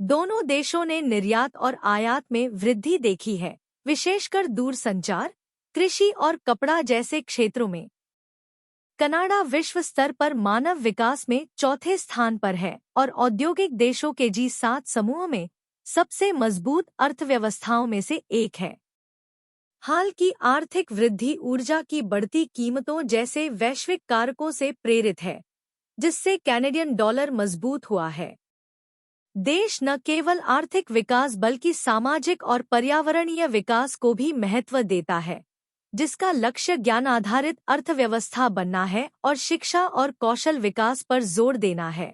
[SPEAKER 1] दोनों देशों ने निर्यात और आयात में वृद्धि देखी है, विशेषकर दूरसंचार, कृषि और कपड़ा जैसे क्षेत्रों में। कनाडा विश्व स्तर पर मानव विकास में चौथे स्थान पर है और औद्योगिक देशों के G7 समूह में सबसे मजबूत अर्थव्यवस्थाओं में से एक है। हाल की आर्थिक वृद्धि ऊर्जा की बढ़ती कीमतों जैसे वैश्विक कारकों से प्रेरित है, जिससे कैनेडियन डॉलर मजबूत हुआ है। देश न केवल आर्थिक विकास बल्कि सामाजिक और पर्यावरणीय विकास को भी महत्व देता है, जिसका लक्ष्य ज्ञान आधारित अर्थव्यवस्था बनना है और शिक्षा और कौशल विकास पर जोर देना है।